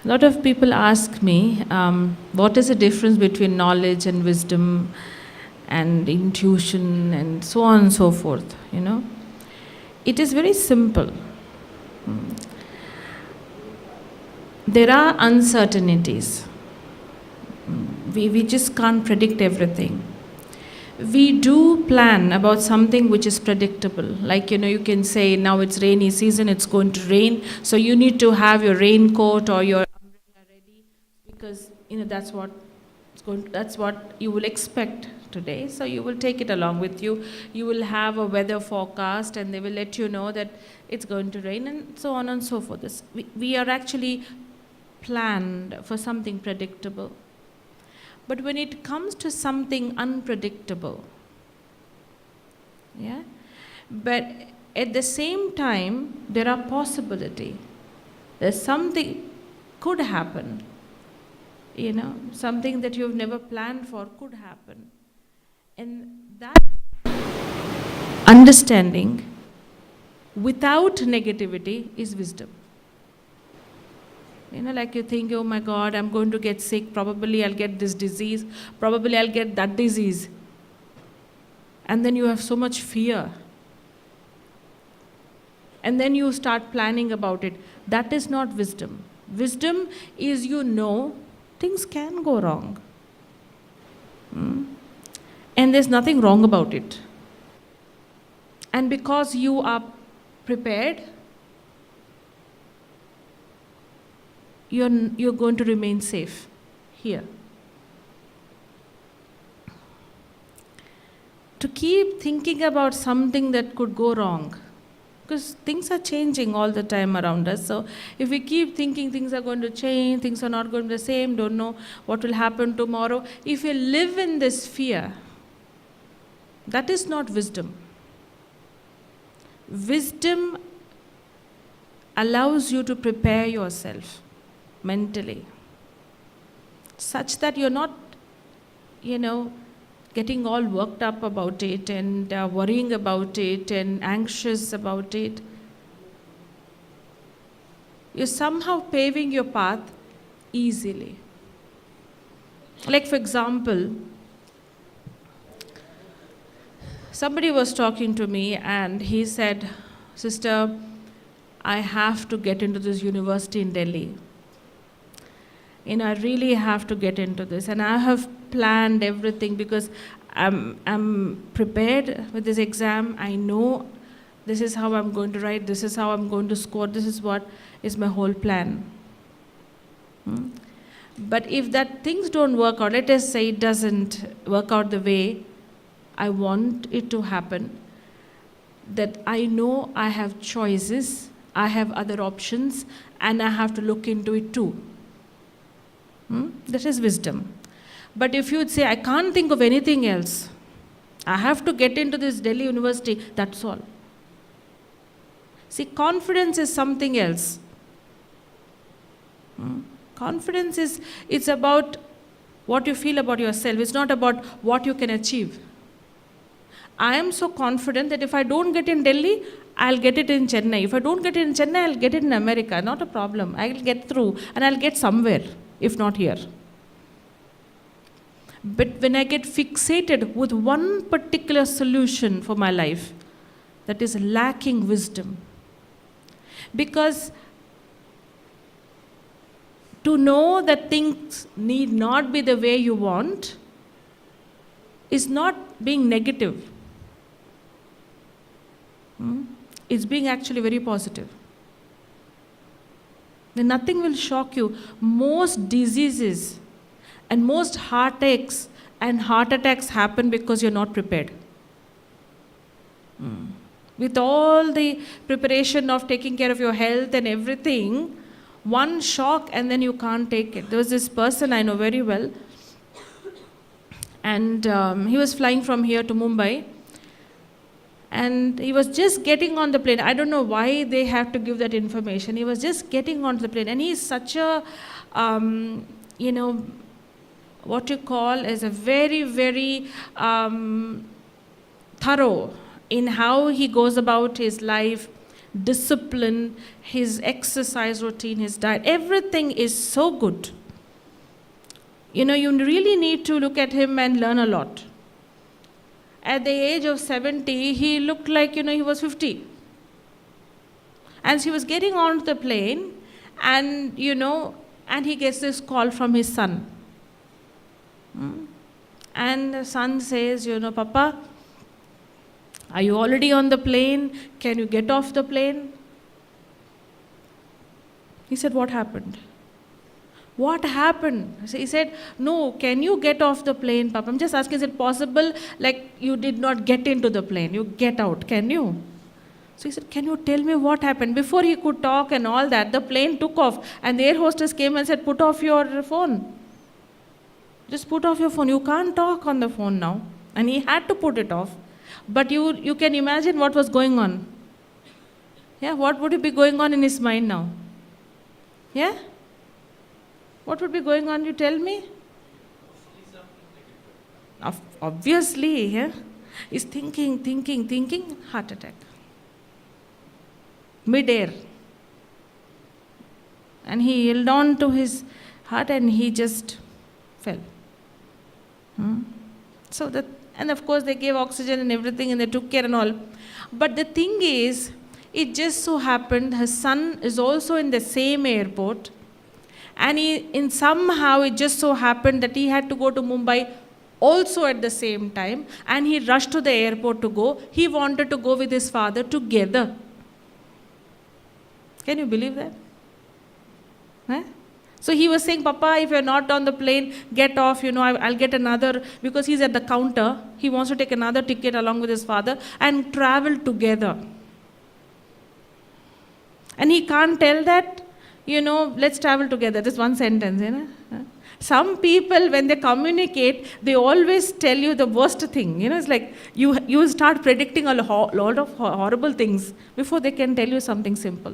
A lot of people ask me, what is the difference between knowledge and wisdom and intuition and so on and so forth, It is very simple. There are uncertainties. We just can't predict everything. We do plan about something which is predictable. Like, you can say now it's rainy season, it's going to rain, so you need to have your raincoat or your umbrella ready because, that's what you will expect today. So you will take it along with you. You will have a weather forecast and they will let you know that it's going to rain and so on and so forth. We are actually planned for something predictable. But when it comes to something unpredictable, but at the same time, there are possibility. There's something could happen, something that you've never planned for could happen. And that understanding without negativity is wisdom. Like you think, oh my God, I'm going to get sick, probably I'll get this disease, probably I'll get that disease. And then you have so much fear. And then you start planning about it. That is not wisdom. Wisdom is things can go wrong. And there's nothing wrong about it. And because you are prepared, you're going to remain safe here. To keep thinking about something that could go wrong, because things are changing all the time around us. So if we keep thinking things are going to change, things are not going to be the same, don't know what will happen tomorrow, if you live in this fear, that is not wisdom. Wisdom allows you to prepare yourself mentally, such that you're not, getting all worked up about it and worrying about it and anxious about it. You're somehow paving your path easily. Like, for example, somebody was talking to me and he said, "Sister, I have to get into this university in Delhi. I really have to get into this. And I have planned everything because I'm prepared with this exam. I know this is how I'm going to write, this is how I'm going to score, this is what is my whole plan." But if that things don't work out, let us say it doesn't work out the way I want it to happen, that I know I have choices, I have other options, and I have to look into it too. That is wisdom. But if you would say, I can't think of anything else, I have to get into this Delhi University, that's all. See, confidence is something else. Confidence it's about what you feel about yourself. It's not about what you can achieve. I am so confident that if I don't get in Delhi, I'll get it in Chennai. If I don't get it in Chennai, I'll get it in America. Not a problem. I'll get through and I'll get somewhere, if not here. But when I get fixated with one particular solution for my life, that is lacking wisdom. Because to know that things need not be the way you want is not being negative. It's being actually very positive. Then nothing will shock you. Most diseases and most heartaches and heart attacks happen because you're not prepared. With all the preparation of taking care of your health and everything, one shock and then you can't take it. There was this person I know very well, and he was flying from here to Mumbai, and he was just getting on the plane. I don't know why they have to give that information. He was just getting onto the plane, and he's such a, what you call as a very, very thorough in how he goes about his life. discipline, his exercise routine, his diet, everything is so good. You really need to look at him and learn a lot. At the age of 70, he looked like, he was 50. And he was getting on the plane, and, and he gets this call from his son. And the son says, Papa, are you already on the plane? Can you get off the plane? He said, what happened? What happened? So he said, no, can you get off the plane, Papa? I'm just asking, is it possible, like you did not get into the plane, you get out, can you? So he said, can you tell me what happened? Before he could talk and all that, the plane took off, and the air hostess came and said, put off your phone. Just put off your phone. You can't talk on the phone now. And he had to put it off. But you can imagine what was going on. Yeah, what would be going on in his mind now? Yeah? What would be going on, you tell me? Obviously, yeah. He's thinking, heart attack. Mid-air. And he held on to his heart and he just fell. And of course they gave oxygen and everything and they took care and all. But the thing is, it just so happened his son is also in the same airport. And somehow it just so happened that he had to go to Mumbai also at the same time. And he rushed to the airport to go. He wanted to go with his father together. Can you believe that? Huh? So he was saying, Papa, if you're not on the plane, get off, I'll get another, because he's at the counter. He wants to take another ticket along with his father and travel together. And he can't tell that, let's travel together. This one sentence, Some people, when they communicate, they always tell you the worst thing. It's like you start predicting a lot of horrible things before they can tell you something simple.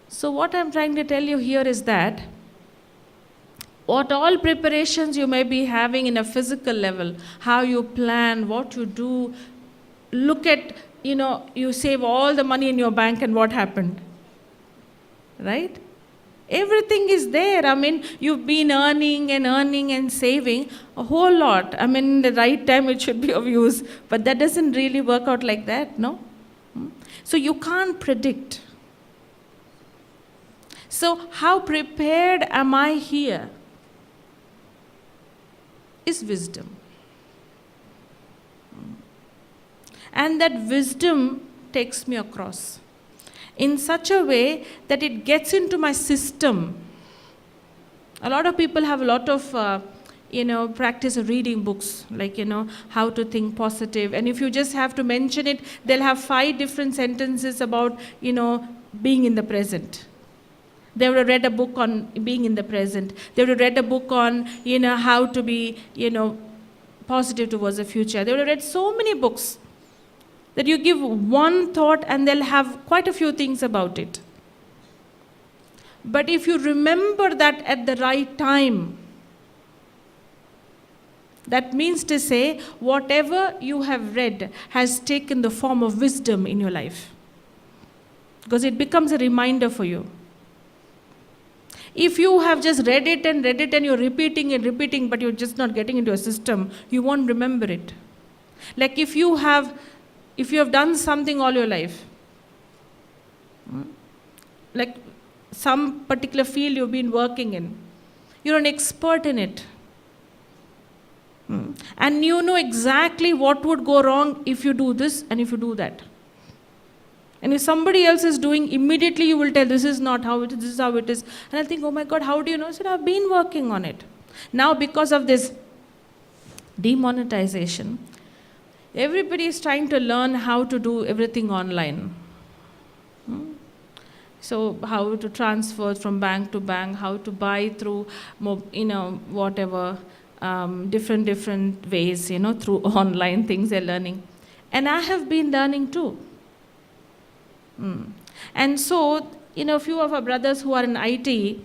So what I'm trying to tell you here is that what all preparations you may be having in a physical level, how you plan, what you do, look at, you save all the money in your bank and what happened, right? Everything is there. You've been earning and saving a whole lot. In the right time it should be of use, but that doesn't really work out like that, no? So you can't predict. So how prepared am I here? Is wisdom. And that wisdom takes me across in such a way that it gets into my system. A lot of people have a lot of, practice of reading books, like, how to think positive. And if you just have to mention it, they'll have 5 different sentences about, being in the present. They would have read a book on being in the present. They would have read a book on, how to be, positive towards the future. They would have read so many books that you give one thought and they'll have quite a few things about it. But if you remember that at the right time, that means to say, whatever you have read has taken the form of wisdom in your life. Because it becomes a reminder for you. If you have just read it and you're repeating, but you're just not getting into a system, you won't remember it. Like if you have done something all your life, like some particular field you've been working in, you're an expert in it. And you know exactly what would go wrong if you do this and if you do that. And if somebody else is doing, immediately you will tell, this is not how it is, this is how it is. And I think, oh my God, how do you know? I said, I've been working on it. Now because of this demonetization, everybody is trying to learn how to do everything online. So how to transfer from bank to bank, how to buy through, whatever, different ways, through online things they're learning. And I have been learning too. And so, a few of our brothers who are in IT,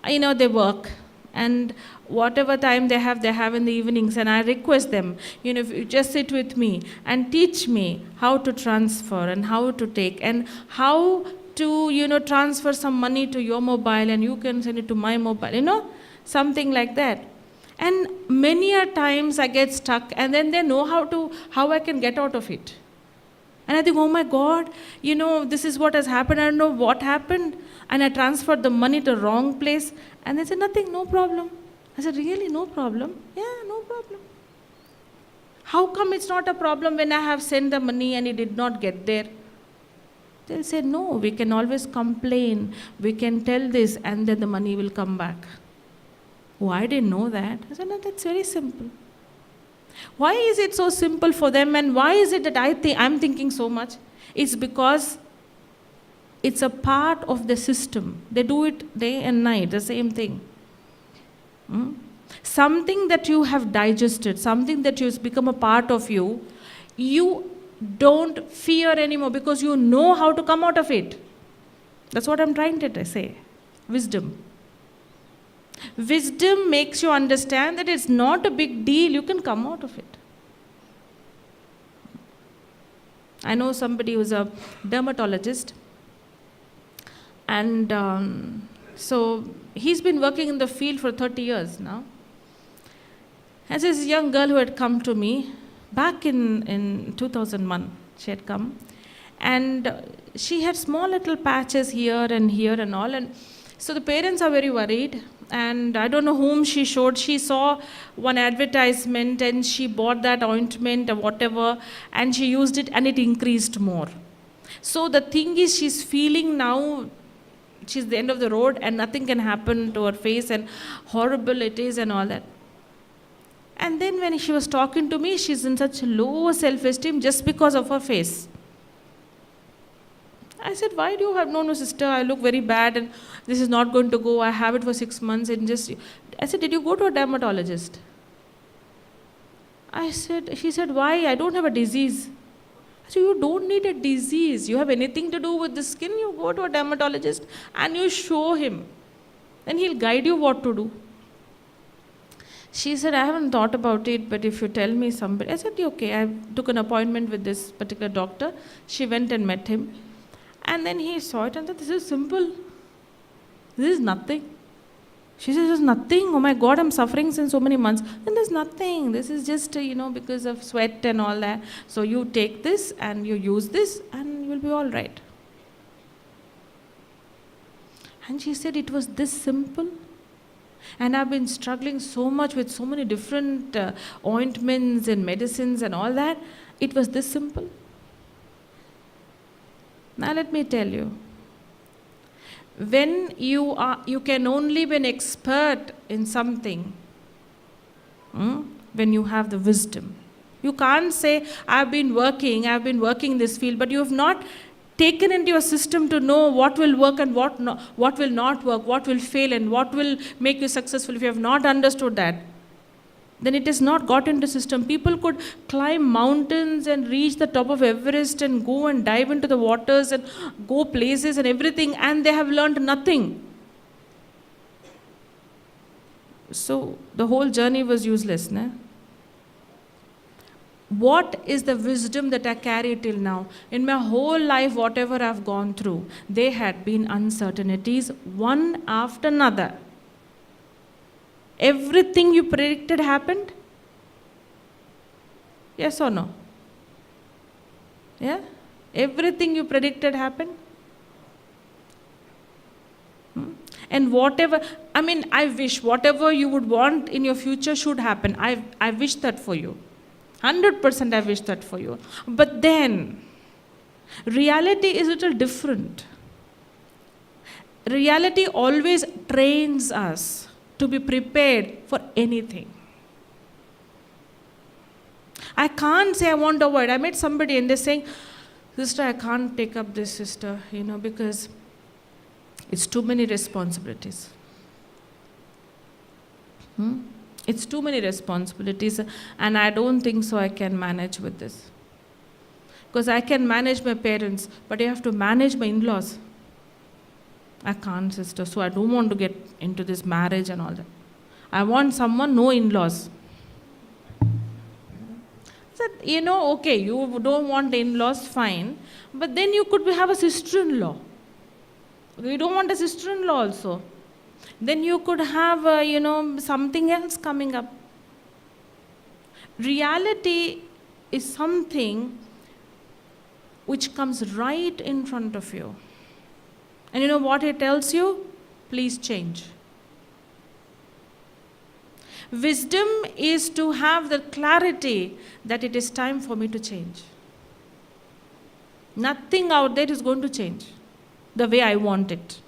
they work. And whatever time they have in the evenings, and I request them, if you just sit with me and teach me how to transfer and how to take and how to, transfer some money to your mobile and you can send it to my mobile, something like that. And many a times I get stuck, and then they know how I can get out of it. And I think, oh my God, this is what has happened. I don't know what happened. And I transferred the money to the wrong place. And they said, nothing, no problem. I said, really, no problem? Yeah, no problem. How come it's not a problem when I have sent the money and it did not get there? They'll say, no, we can always complain. We can tell this, and then the money will come back. Oh, I didn't know that. I said, no, that's very simple. Why is it so simple for them, and why is it that I'm thinking so much? It's because it's a part of the system. They do it day and night, the same thing. Something that you have digested, something that has become a part of you, you don't fear anymore because you know how to come out of it. That's what I'm trying to say. Wisdom. Wisdom makes you understand that it's not a big deal, you can come out of it. I know somebody who's a dermatologist, and so he's been working in the field for 30 years now. As this young girl who had come to me back in 2001, she had come, and she had small little patches here and all, and so the parents are very worried. And I don't know whom she showed. She saw one advertisement and she bought that ointment or whatever, and she used it and it increased more. So the thing is, she's feeling now she's the end of the road and nothing can happen to her face and horrible it is and all that. And then when she was talking to me, she's in such low self-esteem just because of her face. I said, why do you have, no, sister, I look very bad and this is not going to go. I have it for 6 months and I said, did you go to a dermatologist? She said, why? I don't have a disease. I said, you don't need a disease. You have anything to do with the skin, you go to a dermatologist and you show him. Then he'll guide you what to do. She said, I haven't thought about it, but if you tell me somebody. I said, okay. I took an appointment with this particular doctor. She went and met him. And then he saw it and said, this is simple. This is nothing. She says, there's nothing. Oh my God, I'm suffering since so many months. And there's nothing. This is just, because of sweat and all that. So you take this and you use this and you'll be all right. And she said, it was this simple. And I've been struggling so much with so many different ointments and medicines and all that. It was this simple. Now let me tell you, when you can only be an expert in something when you have the wisdom. You can't say, I've been working in this field, but you have not taken into your system to know what will work and what will not work, what will fail and what will make you successful. If you have not understood that, then it has not got into system. People could climb mountains and reach the top of Everest and go and dive into the waters and go places and everything, and they have learned nothing. So the whole journey was useless. Nah? What is the wisdom that I carry till now? In my whole life, whatever I've gone through, they had been uncertainties, one after another. Everything you predicted happened? Yes or no? Yeah? Everything you predicted happened? And whatever, I wish whatever you would want in your future should happen. I wish that for you. 100% I wish that for you. But then, reality is a little different. Reality always trains us to be prepared for anything. I can't say I want to avoid. I met somebody and they're saying, sister, I can't take up this, sister, because it's too many responsibilities. It's too many responsibilities and I don't think so I can manage with this. Because I can manage my parents, but I have to manage my in-laws. I can't, sister, so I don't want to get into this marriage and all that. I want someone, no in-laws. I said, okay, you don't want in-laws, fine. But then you could have a sister-in-law. You don't want a sister-in-law also. Then you could have, something else coming up. Reality is something which comes right in front of you. And you know what it tells you? Please change. Wisdom is to have the clarity that it is time for me to change. Nothing out there is going to change the way I want it.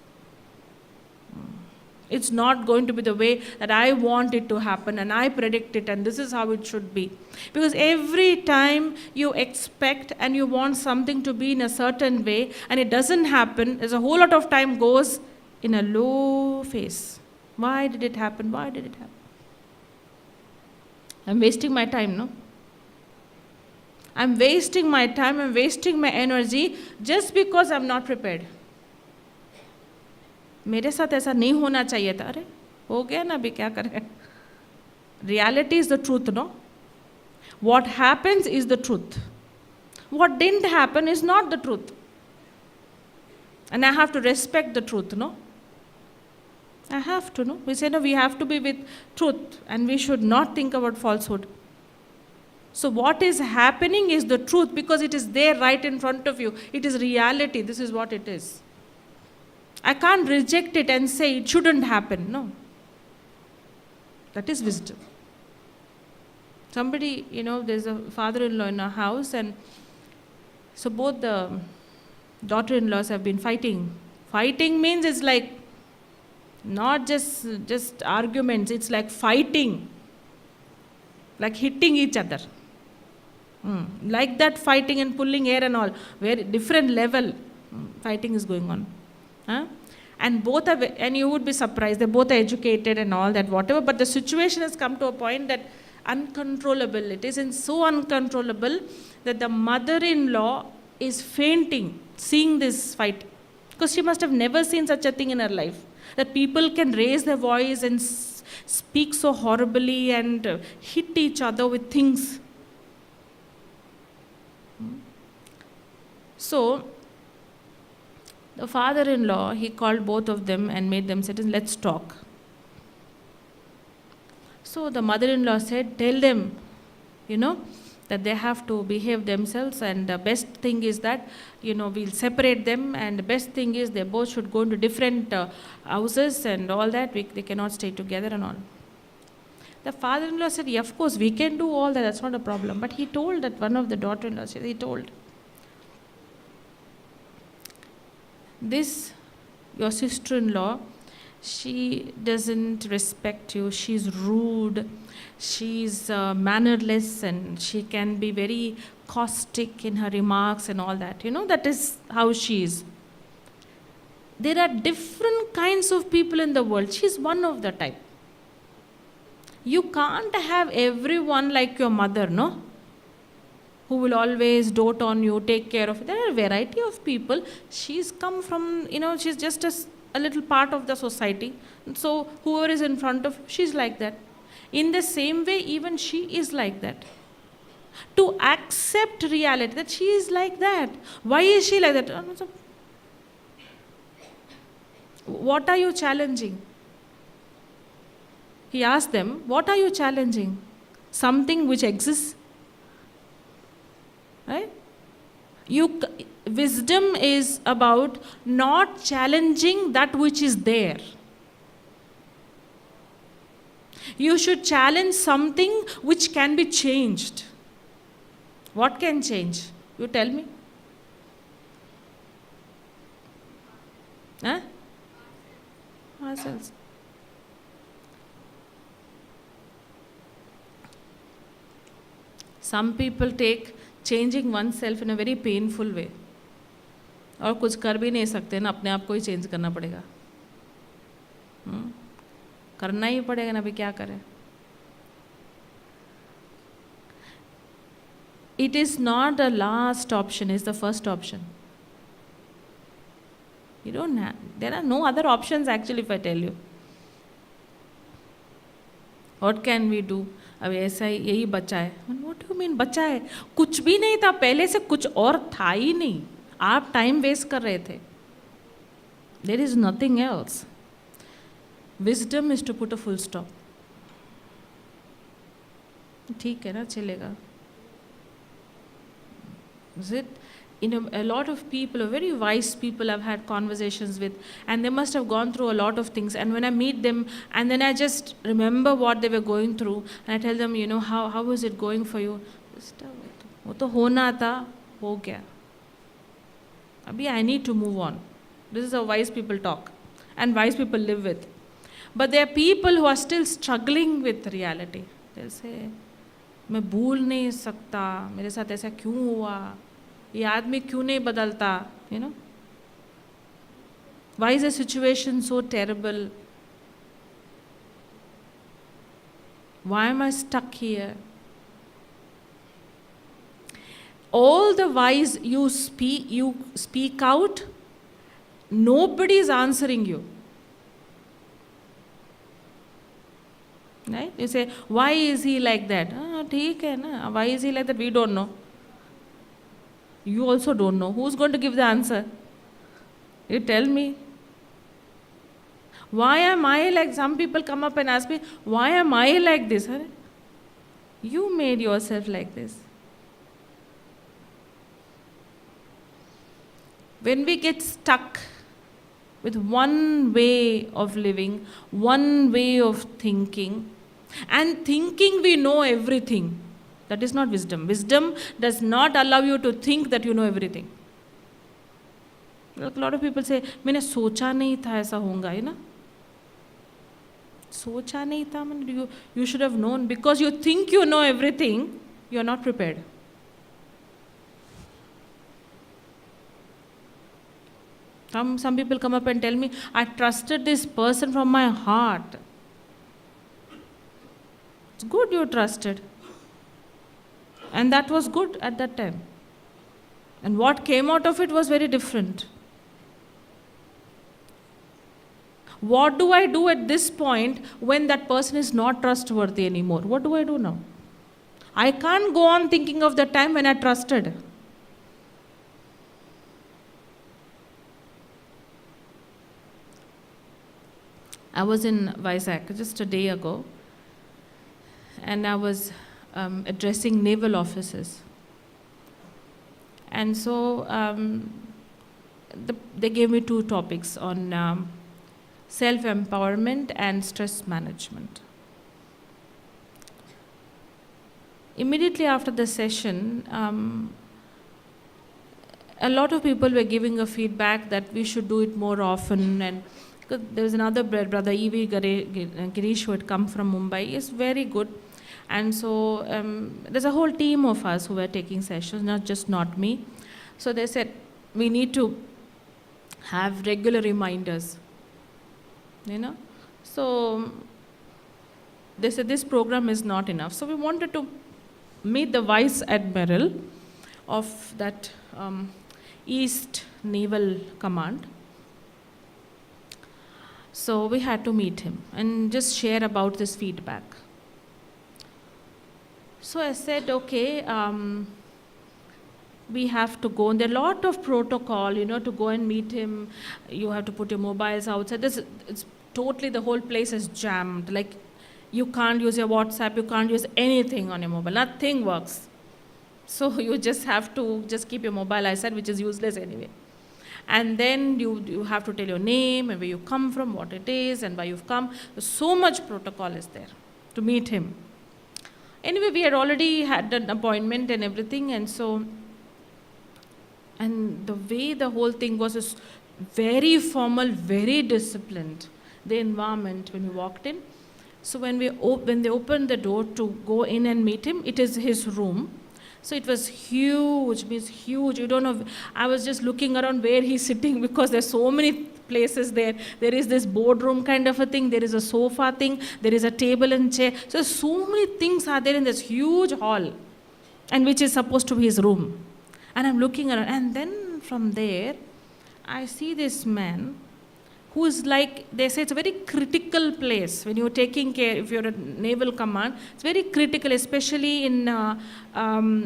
It's not going to be the way that I want it to happen and I predict it and this is how it should be. Because every time you expect and you want something to be in a certain way and it doesn't happen, there's a whole lot of time goes in a low phase. Why did it happen? Why did it happen? I'm wasting my time, no? I'm wasting my time, I'm wasting my energy just because I'm not prepared. मेरे साथ ऐसा नहीं होना चाहिए था. अरे हो गया ना, अभी क्या करें. Reality is the truth, no? What happens is the truth. What didn't happen is not the truth. And I have to respect the truth, no? I have to, no? We say, no, we have to be with truth and we should not think about falsehood. So what is happening is the truth because it is there right in front of you. It is reality. This is what it is. I can't reject it and say it shouldn't happen. No. That is wisdom. Somebody, there's a father-in-law in a house and so both the daughter-in-laws have been fighting. Fighting means it's like not just arguments, it's like fighting. Like hitting each other. Like that fighting and pulling hair and all. Very different level fighting is going on. And both are, and you would be surprised, they both are educated and all that, whatever, but the situation has come to a point that uncontrollable. It is so uncontrollable that the mother-in-law is fainting seeing this fight. Because she must have never seen such a thing in her life. That people can raise their voice and speak so horribly and hit each other with things. So, the father-in-law, he called both of them and made them sit and let's talk. So the mother-in-law said, tell them, that they have to behave themselves and the best thing is that, we'll separate them and the best thing is they both should go into different houses and all that. They cannot stay together and all. The father-in-law said, yeah, of course, we can do all that. That's not a problem. But he told that one of the daughter-in-laws, he told, this, your sister-in-law, she doesn't respect you, she's rude, she's mannerless and she can be very caustic in her remarks and all that. That is how she is. There are different kinds of people in the world. She's one of the type. You can't have everyone like your mother, no? Who will always dote on you, take care of you. There are a variety of people. She's come from, she's just a little part of the society. So whoever is in front of, she's like that. In the same way, even she is like that. To accept reality, that she is like that. Why is she like that? What are you challenging? He asked them, what are you challenging? Something which exists. Right? Wisdom is about not challenging that which is there. You should challenge something which can be changed. What can change? You tell me. Ourselves. Some people take changing oneself in a very painful way. और कुछ कर भी नहीं सकते ना, अपने आप को ही चेंज करना पड़ेगा. करना ही पड़ेगा ना, अभी क्या करें. It is not the last option, it's the first option. There are no other options actually if I tell you. What can we do? अब ऐसा ही यही बचा है. व्हाट डू मीन बचा है? कुछ भी नहीं था पहले से, कुछ और था ही नहीं. आप टाइम वेस्ट कर रहे थे. There is nothing else. Wisdom is to put a full stop. ठीक है ना, चलेगा. Is it? A lot of people, very wise people I've had conversations with, and they must have gone through a lot of things. And when I meet them, and then I just remember what they were going through, and I tell them, how was it going for you? वो तो होना था, हो गया. अभी I need to move on. This is how wise people talk, and wise people live with. But there are people who are still struggling with reality. They'll say, मैं भूल नहीं सकता, मेरे साथ ऐसा क्यों हुआ, ये आदमी क्यों नहीं बदलता, why is the situation so terrible, why am I stuck here? All the wise you speak out, nobody is answering you. Right? You say, why is he like that? ठीक है ना, why is he like that? We don't know. You also don't know. Who's going to give the answer? You tell me. Why am I like, some people come up and ask me, why am I like this? You made yourself like this. When we get stuck with one way of living, one way of thinking, and thinking we know everything, that is not wisdom. Wisdom does not allow you to think that you know everything. Like a lot of people say, मैंने सोचा नहीं था ऐसा होगा, है ना? सोचा नहीं था, you should have known. Because you think you know everything, you are not prepared. Some people come up and tell me, I trusted this person from my heart. It's good you trusted. And that was good at that time. And what came out of it was very different. What do I do at this point when that person is not trustworthy anymore? What do I do now? I can't go on thinking of the time when I trusted. I was in Vizag just a day ago, and I was addressing naval officers. And so they gave me 2 topics on self-empowerment and stress management. Immediately after the session, a lot of people were giving a feedback that we should do it more often, and there was another brother, E.V. Girish, who had come from Mumbai. He's very good. And so there's a whole team of us who were taking sessions, not me. So they said, we need to have regular reminders, So they said, this program is not enough. So we wanted to meet the Vice Admiral of that East Naval Command. So we had to meet him and just share about this feedback. So I said, okay, we have to go. And there are a lot of protocol, to go and meet him. You have to put your mobiles outside. It's totally, the whole place is jammed. Like, you can't use your WhatsApp, you can't use anything on your mobile. Nothing works. So you just have to just keep your mobile aside, which is useless anyway. And then you have to tell your name and where you come from, what it is, and why you've come. So much protocol is there to meet him. Anyway, we had already had an appointment and everything, and the way the whole thing was very formal, very disciplined. The environment when we walked in. So when they opened the door to go in and meet him, it is his room. So it was huge, means huge. You don't know. I was just looking around where he's sitting because there's so many places there. There is this boardroom kind of a thing. There is a sofa thing. There is a table and chair. So many things are there in this huge hall, and which is supposed to be his room. And I'm looking around, and then from there, I see this man who is like, they say it's a very critical place when you're taking care, if you're a naval command, it's very critical, especially in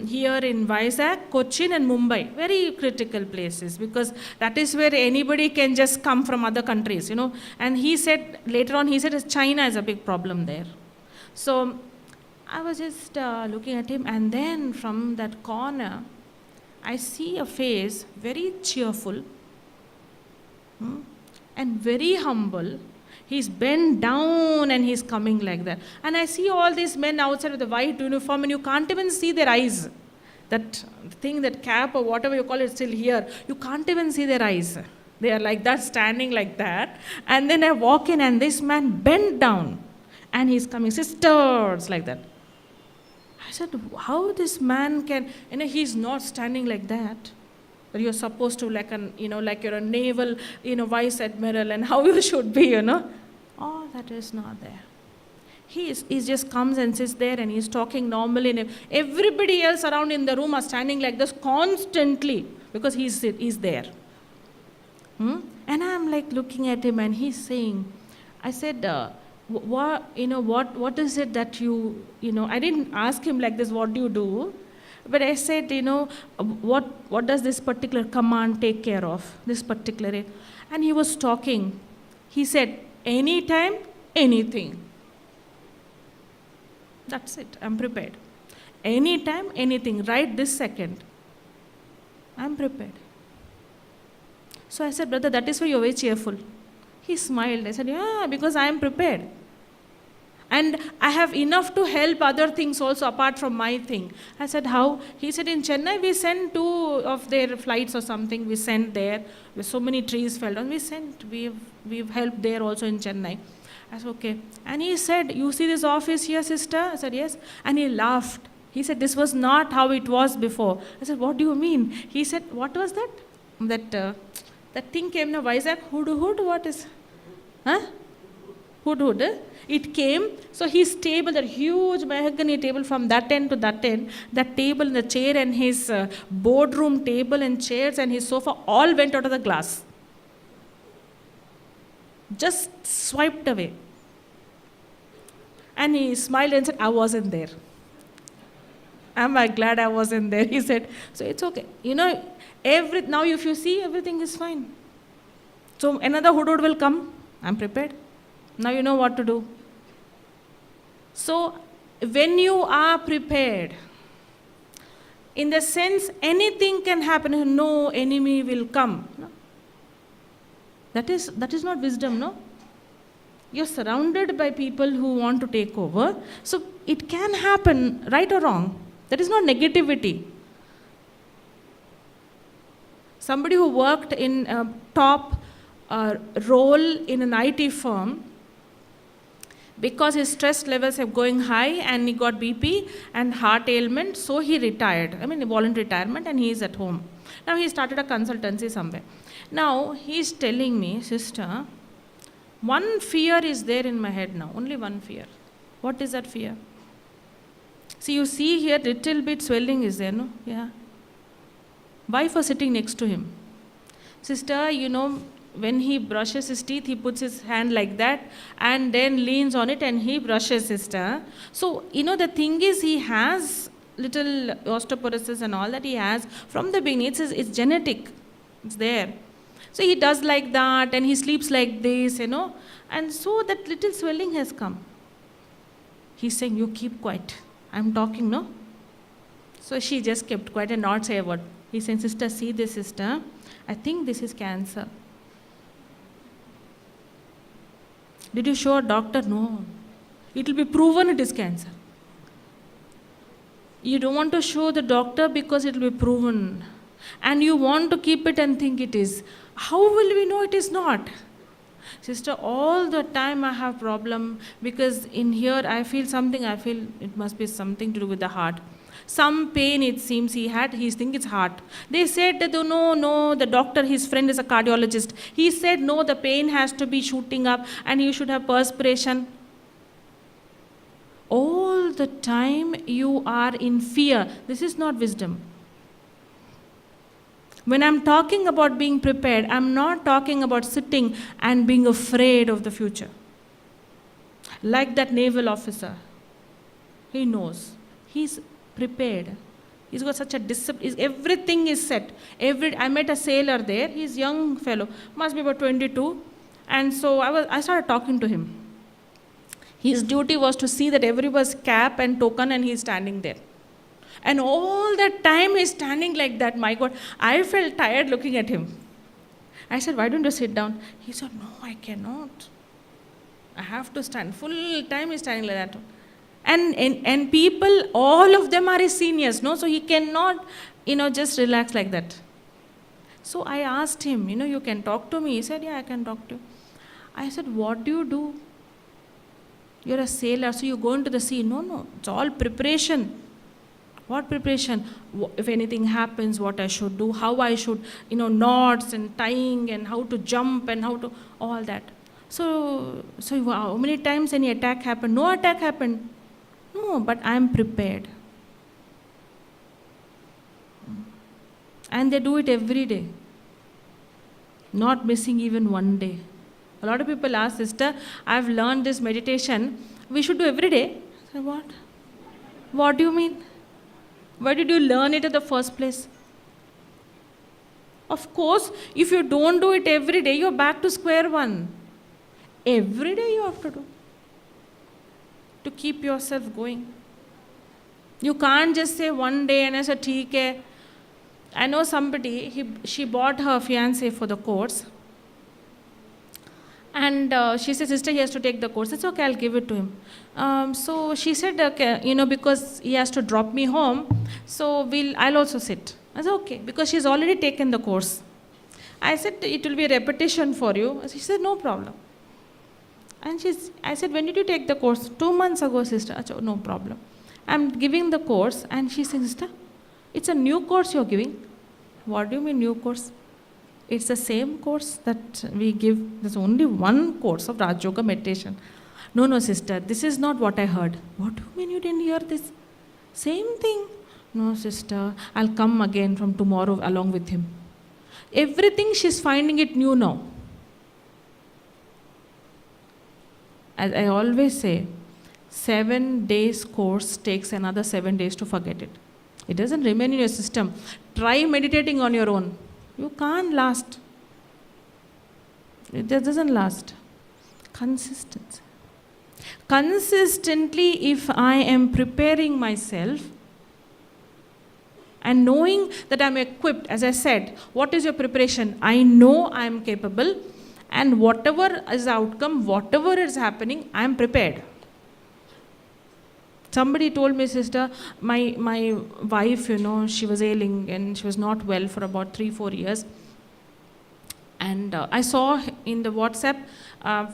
here in Vizag, Cochin and Mumbai, very critical places, because that is where anybody can just come from other countries, And he said, later on, he said China is a big problem there. So I was just looking at him, and then from that corner, I see a face, very cheerful, and very humble. He's bent down and he's coming like that. And I see all these men outside with the white uniform, and you can't even see their eyes. That thing, that cap or whatever you call it, still here. You can't even see their eyes. They are like that, standing like that. And then I walk in, and this man bent down, and he's coming, sisters, like that. I said, how this man can, he's not standing like that. That you're supposed to, like like you're a naval, vice admiral, and how you should be, All that is not there. He just comes and sits there, and he's talking normally. And everybody else around in the room are standing like this constantly, because he's there. And I'm like looking at him, and he's saying, I said, what is it that you, I didn't ask him like this, what do you do? But I said, what does this particular command take care of, this particular? And he was talking. He said, anytime, anything. That's it, I'm prepared. Anytime, anything, right this second. I'm prepared. So I said, brother, that is why you're very cheerful. He smiled. I said, yeah, because I am prepared. And I have enough to help other things also apart from my thing. I said, how? He said, in Chennai, we sent 2 of their flights or something. We sent there. With so many trees fell down. We've helped there also in Chennai. I said, okay. And he said, you see this office here, sister? I said, yes. And he laughed. He said, this was not how it was before. I said, what do you mean? He said, what was that? That thing came in Vizag. Hood, what is? Huh? Hood. It came, so his table, that huge mahogany table from that end to that end, that table and the chair and his boardroom table and chairs and his sofa all went out of the glass. Just swiped away. And he smiled and said, I wasn't there. Am I glad I wasn't there? He said, so it's okay. Now if you see, everything is fine. So another hood will come. I'm prepared. Now you know what to do. So when you are prepared, in the sense anything can happen, no enemy will come. No? That is not wisdom, no? You're surrounded by people who want to take over. So it can happen, right or wrong. That is not negativity. Somebody who worked in a top role in an IT firm, because his stress levels are going high and he got BP and heart ailment, so he retired. Voluntary retirement, and he is at home. Now he started a consultancy somewhere. Now he is telling me, sister, one fear is there in my head now, only one fear. What is that fear? See, you see here, little bit swelling is there, no? Yeah. Wife was sitting next to him. Sister, when he brushes his teeth, he puts his hand like that and then leans on it and he brushes, sister. So, the thing is, he has little osteoporosis and all that he has from the beginning. It's genetic. It's there. So, he does like that and he sleeps like this, and so that little swelling has come. He's saying, you keep quiet. I'm talking, no? So, she just kept quiet and not say a word. He's saying, sister, see this, sister. I think this is cancer. Did you show a doctor? No. It will be proven it is cancer. You don't want to show the doctor because it will be proven. And you want to keep it and think it is. How will we know it is not? Sister, all the time I have problem because in here I feel it must be something to do with the heart. Some pain it seems he thinks it's heart. They said that no, the doctor, his friend is a cardiologist. He said no, the pain has to be shooting up and you should have perspiration. All the time you are in fear. This is not wisdom. When I'm talking about being prepared, I'm not talking about sitting and being afraid of the future. Like that naval officer, he knows. He's prepared. He's got such a discipline. Everything is set. I met a sailor there. He's a young fellow, must be about 22. And so I started talking to him. His duty was to see that everybody's cap and token, and he's standing there. And all that time he's standing like that. My God, I felt tired looking at him. I said, why don't you sit down? He said, no, I cannot. I have to stand. Full time he's standing like that. And people, all of them are his seniors, no? So he cannot, just relax like that. So I asked him, you can talk to me. He said, yeah, I can talk to you. I said, what do you do? You're a sailor, so you go into the sea. No, it's all preparation. What preparation? If anything happens, what I should do, how I should, knots and tying and how to jump and how to, all that. So how many times any attack happened? No attack happened. No, but I'm prepared. And they do it every day. Not missing even one day. A lot of people ask, sister, I've learned this meditation. We should do every day. I said, what? What do you mean? Why did you learn it in the first place? Of course, if you don't do it every day, you're back to square one. Every day you have to do. To keep yourself going. You can't just say one day and I said, theek hai. I know somebody, she bought her fiancé for the course. And she said, sister, he has to take the course. It's okay, I'll give it to him. So she said, okay, because he has to drop me home, so I'll also sit. I said, okay, because she's already taken the course. I said, it will be a repetition for you. She said, no problem. And I said, when did you take the course? 2 months ago, sister. I said, no problem. I'm giving the course, and she said, sister, it's a new course you're giving. What do you mean new course? It's the same course that we give. There's only one course of Raj Yoga meditation. No, sister, this is not what I heard. What do you mean you didn't hear this? Same thing. No, sister, I'll come again from tomorrow along with him. Everything she's finding it new now. As I always say, 7 days course takes another 7 days to forget it. It doesn't remain in your system. Try meditating on your own. You can't last. It doesn't last. Consistency. Consistently, if I am preparing myself and knowing that I'm equipped, as I said, what is your preparation? I know I'm capable, and whatever is the outcome, whatever is happening, I'm prepared. Somebody told me, sister, my wife, she was ailing and she was not well for about 3-4 years. And I saw in the WhatsApp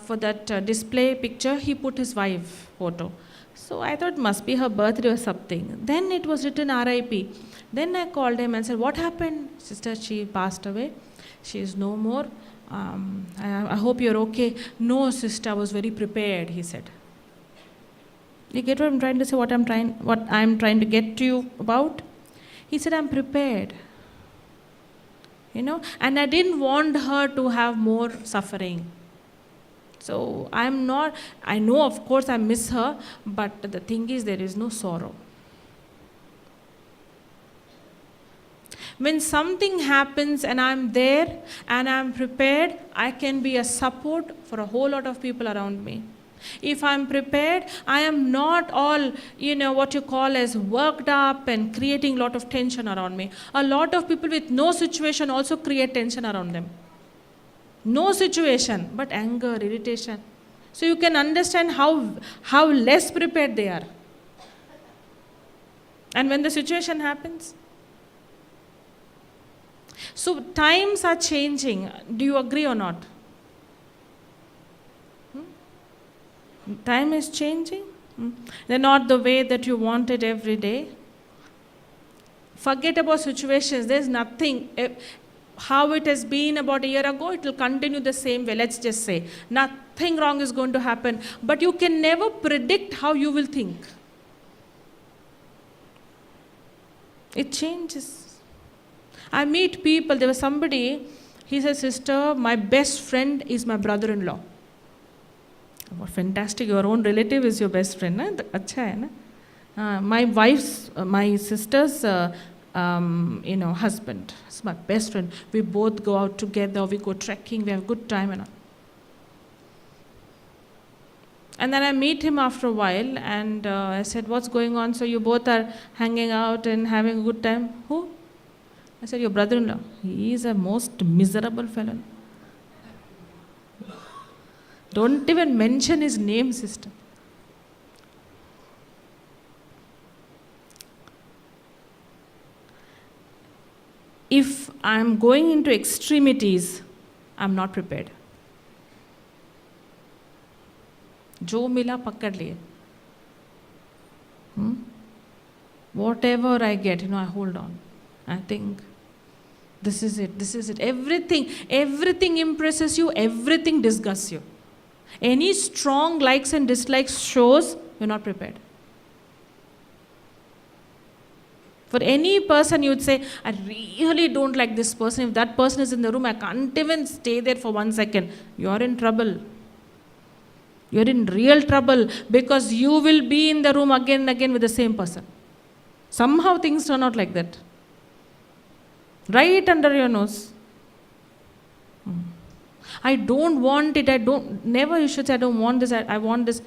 for that display picture, he put his wife photo. So I thought must be her birthday or something. Then it was written RIP. Then I called him and said, what happened? Sister, she passed away. She is no more. I hope you're okay. No, sister, I was very prepared, he said. You get what I'm trying to say, what I'm trying to get to you about? He said, I'm prepared. And I didn't want her to have more suffering. So I know of course I miss her, but the thing is there is no sorrow. When something happens and I'm there and I'm prepared, I can be a support for a whole lot of people around me. If I'm prepared, I am not all, what you call as worked up and creating a lot of tension around me. A lot of people with no situation also create tension around them. No situation, but anger, irritation. So you can understand how less prepared they are. And when the situation happens. So times are changing. Do you agree or not? Time is changing. They're not the way that you want it every day. Forget about situations. There's nothing. How it has been about a year ago, it will continue the same way. Let's just say. Nothing wrong is going to happen. But you can never predict how you will think. It changes. I meet people, there was somebody, he said, sister, my best friend is my brother-in-law. What fantastic, your own relative is your best friend. Na? Achha hai na? My sister's husband is my best friend. We both go out together, we go trekking, we have a good time. And then I meet him after a while and I said, what's going on? So you both are hanging out and having a good time? Who? I said, your brother-in-law. He is a most miserable fellow. Don't even mention his name, sister. If I'm going into extremities, I'm not prepared. जो मिला पकड़ लिए. Whatever I get, I hold on. I think this is it. Everything impresses you, everything disgusts you. Any strong likes and dislikes shows you're not prepared. For any person, you would say, I really don't like this person. If that person is in the room, I can't even stay there for 1 second. You're in trouble. You're in real trouble because you will be in the room again and again with the same person. Somehow things turn out like that. Right under your nose. I don't want it. Never you should say, I don't want this. I want this.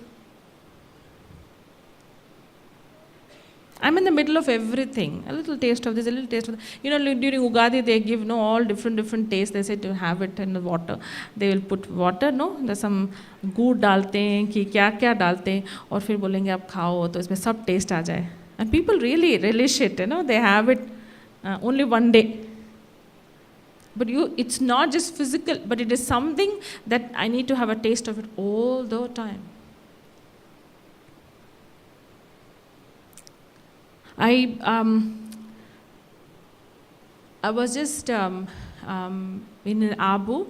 I'm in the middle of everything. A little taste of this, a little taste of that. During Ugadi, they give all different tastes. They say to have it in the water. They will put water, there's some good डालते हैं कि क्या डालते हैं और फिर बोलेंगे आप खाओ तो इसमें सब taste आ जाए. And people really relish it, they have it only one day. But it's not just physical, but it is something that I need to have a taste of it all the time. I was just in Abu.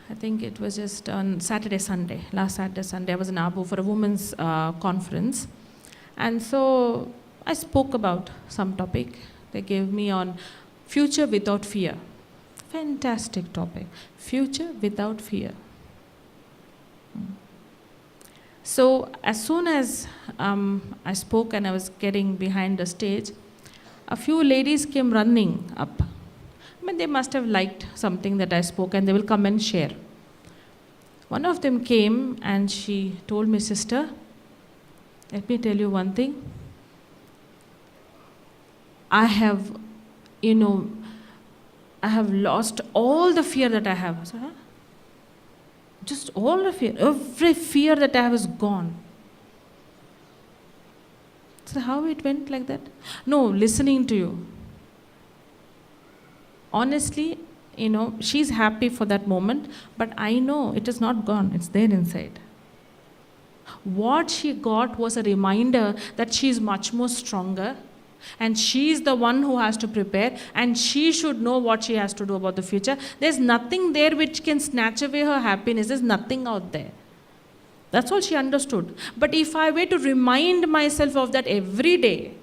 I think it was just on last Saturday, Sunday. I was in Abu for a women's conference. And so I spoke about some topic. They gave me on future without fear. Fantastic topic. Future without fear. So as soon as I spoke and I was getting behind the stage, a few ladies came running up. They must have liked something that I spoke and they will come and share. One of them came and she told me, sister, let me tell you one thing. I have lost all the fear that I have. I said, huh? Just all the fear, every fear that I have is gone. So how it went like that? No, listening to you. Honestly, she's happy for that moment, but I know it is not gone, it's there inside. What she got was a reminder that she is much more stronger, and she's the one who has to prepare, and she should know what she has to do about the future. There's nothing there which can snatch away her happiness. There's nothing out there. That's all she understood. But if I were to remind myself of that every day,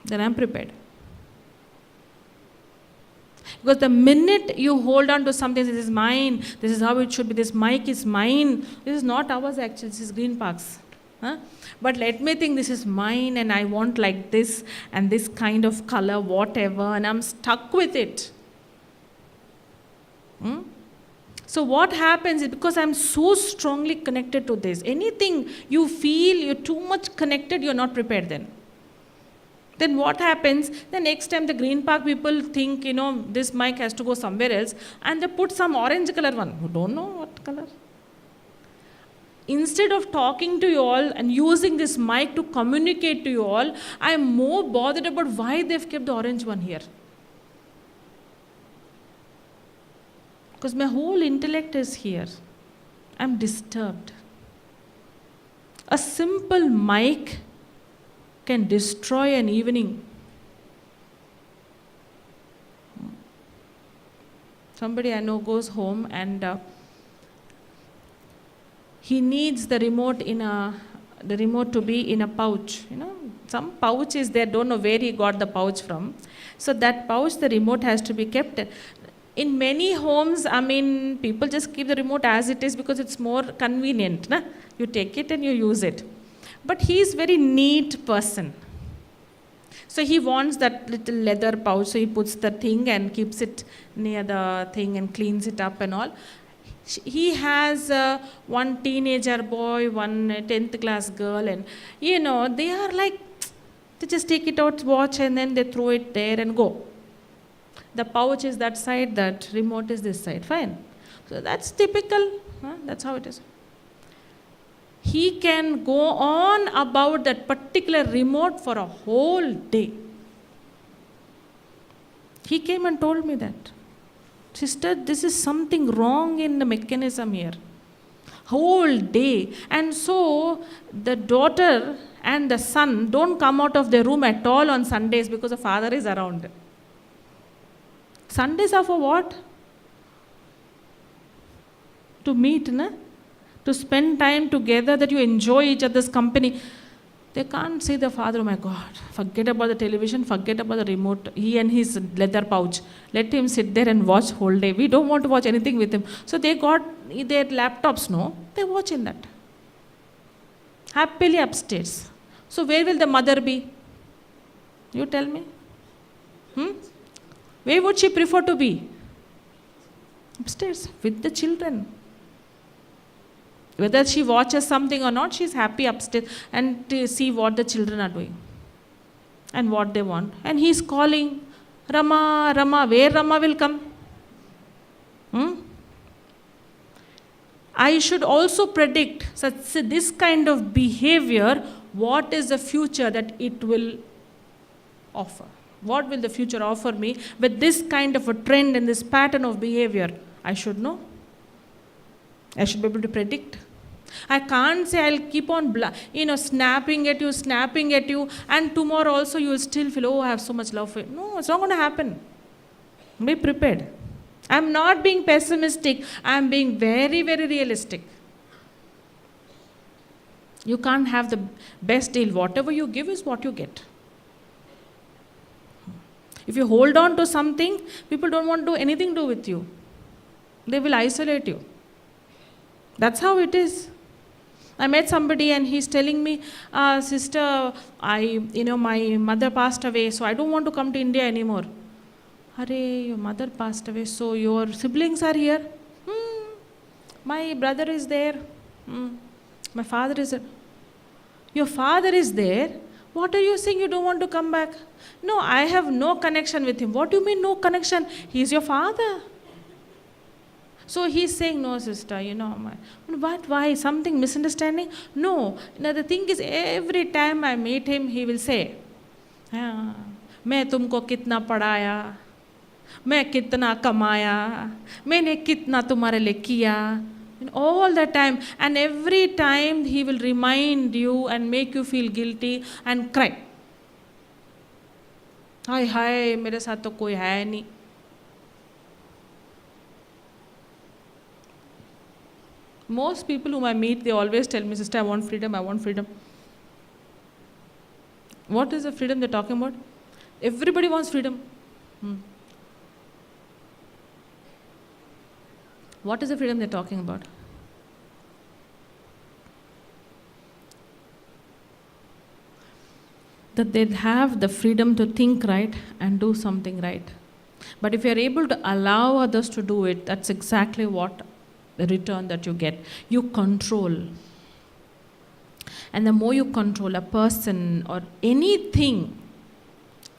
then I'm prepared. Because the minute you hold on to something, this is mine, this is how it should be, this mic is mine, this is not ours actually, this is Green Park's. But let me think this is mine and I want like this and this kind of color, whatever, and I'm stuck with it. So what happens is because I'm so strongly connected to this, anything you feel you're too much connected, you're not prepared then. Then what happens, the next time the Green Park people think, this mic has to go somewhere else, and they put some orange color one, who don't know what color. Instead of talking to you all and using this mic to communicate to you all, I am more bothered about why they've kept the orange one here. Because my whole intellect is here. I'm disturbed. A simple mic can destroy an evening. Somebody I know goes home and he needs the remote to be in a pouch, Some pouch is there, don't know where he got the pouch from. So that pouch, the remote has to be kept. In many homes, people just keep the remote as it is because it's more convenient. Na? You take it and you use it. But he is very neat person. So he wants that little leather pouch, so he puts the thing and keeps it near the thing and cleans it up and all. He has one teenager boy, one 10th class girl, and they are like, they just take it out, watch, and then they throw it there and go. The pouch is that side, that remote is this side, fine. So that's typical, that's how it is. He can go on about that particular remote for a whole day. He came and told me that. Sister, this is something wrong in the mechanism here. Whole day. And so the daughter and the son don't come out of their room at all on Sundays because the father is around. Sundays are for what? To meet, na? To spend time together, that you enjoy each other's company. They can't say the father, oh my God, forget about the television, forget about the remote, he and his leather pouch. Let him sit there and watch whole day. We don't want to watch anything with him. So they got their laptops, no? They watch in that. Happily upstairs. So where will the mother be? You tell me. Where would she prefer to be? Upstairs, with the children. Whether she watches something or not, she's happy upstairs and to see what the children are doing and what they want. And he's calling, Rama, Rama, where Rama will come? I should also predict this kind of behavior, what is the future that it will offer? What will the future offer me with this kind of a trend and this pattern of behavior? I should know. I should be able to predict. I can't say I'll keep on snapping at you, and tomorrow also you will still feel, oh, I have so much love for you. No, it's not going to happen. Be prepared. I'm not being pessimistic. I'm being very, very realistic. You can't have the best deal. Whatever you give is what you get. If you hold on to something, people don't want to do anything to do with you. They will isolate you. That's how it is. I met somebody and he's telling me, sister, my mother passed away, so I don't want to come to India anymore. Arey, your mother passed away, so your siblings are here? My brother is there. My father is there. Your father is there? What are you saying you don't want to come back? No, I have no connection with him. What do you mean no connection? He's your father. So he's saying, no, sister, what, why? Something misunderstanding? No. Now the thing is, every time I meet him, he will say, मैं तुमको कितना पढ़ाया, मैं कितना कमाया, मैंने कितना तुम्हारे लिए किया. All the time. And every time he will remind you and make you feel guilty and cry. हाय हाय मेरे साथ तो कोई है नहीं. Most people whom I meet, they always tell me, sister, I want freedom, I want freedom. What is the freedom they're talking about? Everybody wants freedom. What is the freedom they're talking about? That they have the freedom to think right and do something right. But if you're able to allow others to do it, that's exactly what the return that you get. You control. And the more you control a person or anything,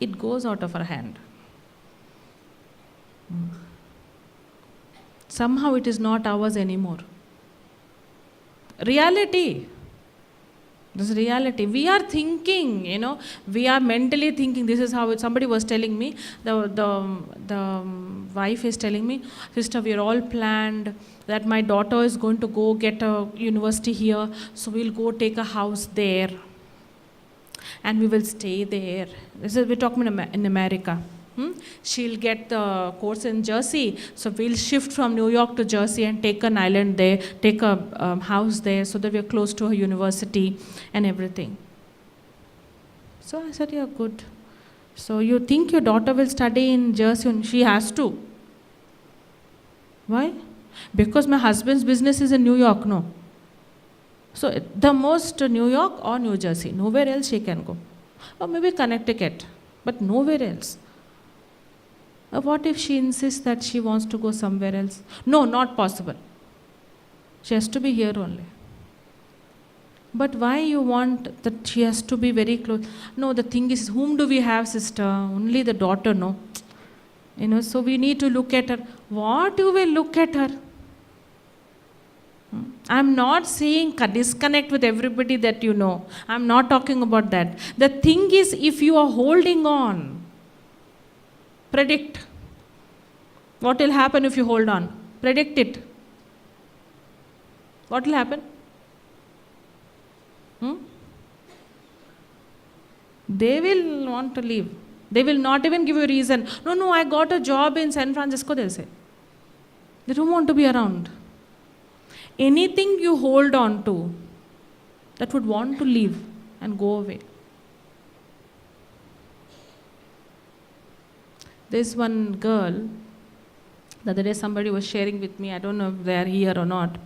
it goes out of our hand. Somehow it is not ours anymore. Reality. This is reality. We are thinking, we are mentally thinking. This is how somebody was telling me, the wife is telling me, sister, we are all planned that my daughter is going to go get a university here, so we'll go take a house there and we will stay there. This is, we're talking in America. She'll get the course in Jersey, so we'll shift from New York to Jersey and take an island there, take a house there so that we're close to her university and everything. So I said, yeah, good. So you think your daughter will study in Jersey? She has to. Why? Because my husband's business is in New York, no. So the most New York or New Jersey, nowhere else she can go. Or maybe Connecticut, but nowhere else. What if she insists that she wants to go somewhere else? No, not possible. She has to be here only. But why you want that she has to be very close? No, the thing is, whom do we have, sister? Only the daughter, no. So we need to look at her. What you will look at her? I'm not saying disconnect with everybody that you know. I'm not talking about that. The thing is, if you are holding on, predict. What will happen if you hold on? Predict it. What will happen? They will want to leave. They will not even give you a reason. No, I got a job in San Francisco, they'll say. They don't want to be around. Anything you hold on to that would want to leave and go away. There's one girl, the other day somebody was sharing with me, I don't know if they are here or not.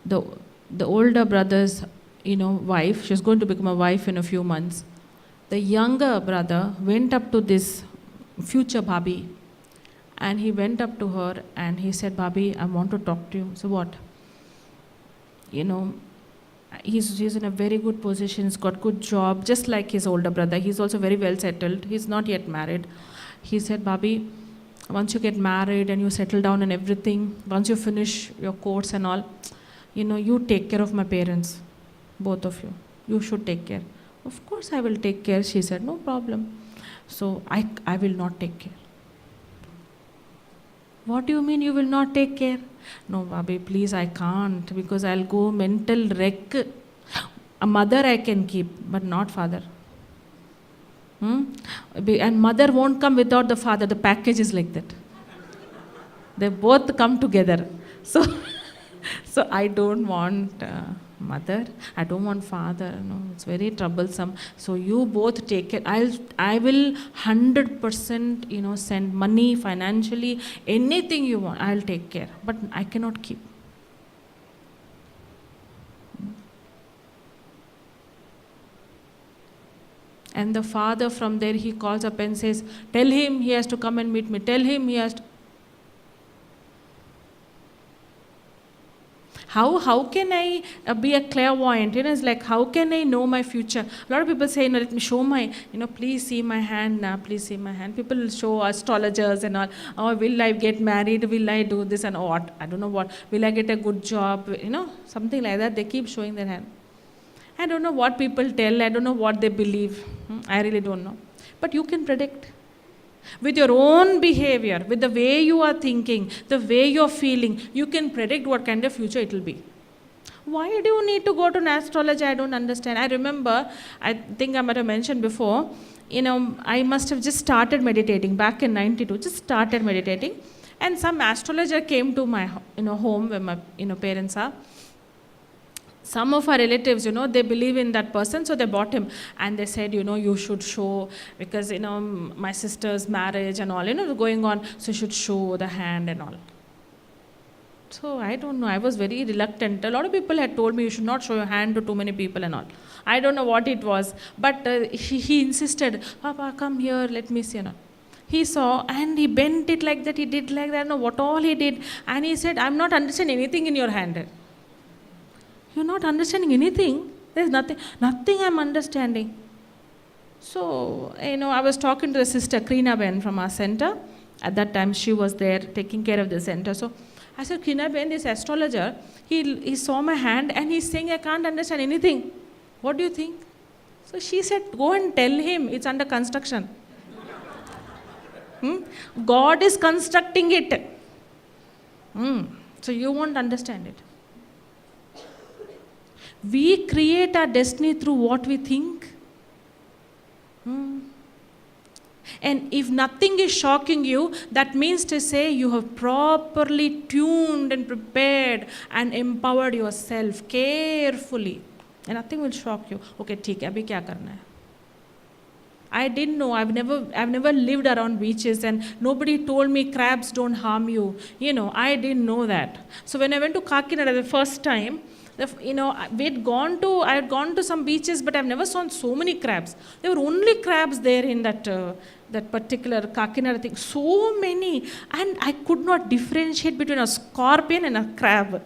The older brother's wife, she's going to become a wife in a few months. The younger brother went up to this future Bhabhi, and he went up to her and he said, Bhabhi, I want to talk to you. So what? He's in a very good position, he's got good job, just like his older brother. He's also very well settled. He's not yet married. He said, Bhabhi, once you get married and you settle down and everything, once you finish your course and all, you take care of my parents, both of you. You should take care. Of course I will take care, she said, no problem. So I will not take care. What do you mean you will not take care? No, Bhabhi, please, I can't, because I'll go mental wreck. A mother I can keep, but not father. And mother won't come without the father. The package is like that. They both come together. So I don't want mother. I don't want father. No, it's very troublesome. So you both take it. I will 100%, send money, financially, anything you want. I'll take care. But I cannot keep. And the father from there, he calls up and says, tell him he has to come and meet me. Tell him he has to. How can I be a clairvoyant? It's like, how can I know my future? A lot of people say, let me show my, please see my hand now, please see my hand. People will show astrologers and all. Oh, will I get married? Will I do this and what? I don't know what. Will I get a good job? Something like that. They keep showing their hand. I don't know what people tell. I don't know what they believe. I really don't know. But you can predict. With your own behavior, with the way you are thinking, the way you're feeling, you can predict what kind of future it will be. Why do you need to go to an astrologer? I don't understand. I remember, I think I might have mentioned before, I must have just started meditating back in 92, just started meditating. And some astrologer came to my home where my parents are. Some of our relatives, they believe in that person, so they bought him. And they said, you should show, because, my sister's marriage and all, going on, so you should show the hand and all. So, I don't know, I was very reluctant. A lot of people had told me, you should not show your hand to too many people and all. I don't know what it was, but he insisted, Papa, come here, let me see. He saw, and he bent it like that, he did like that, I don't know what all he did. And he said, I'm not understanding anything in your hand. You're not understanding anything. There's nothing I'm understanding. So, I was talking to the sister, Krina Ben, from our center. At that time, she was there taking care of the center. So, I said, Krina Ben, this astrologer, he saw my hand and he's saying, I can't understand anything. What do you think? So, she said, go and tell him it's under construction. God is constructing it. So, you won't understand it. We create our destiny through what we think. And if nothing is shocking you, that means to say you have properly tuned and prepared and empowered yourself carefully. and nothing will shock you. Okay, ठीक है, अभी क्या करना है? I didn't know. I've never lived around beaches, and nobody told me crabs don't harm you. I didn't know that. So when I went to Kakinada the first time, I had gone to some beaches, but I've never seen so many crabs. There were only crabs there in that particular Kakinada thing. So many, and I could not differentiate between a scorpion and a crab.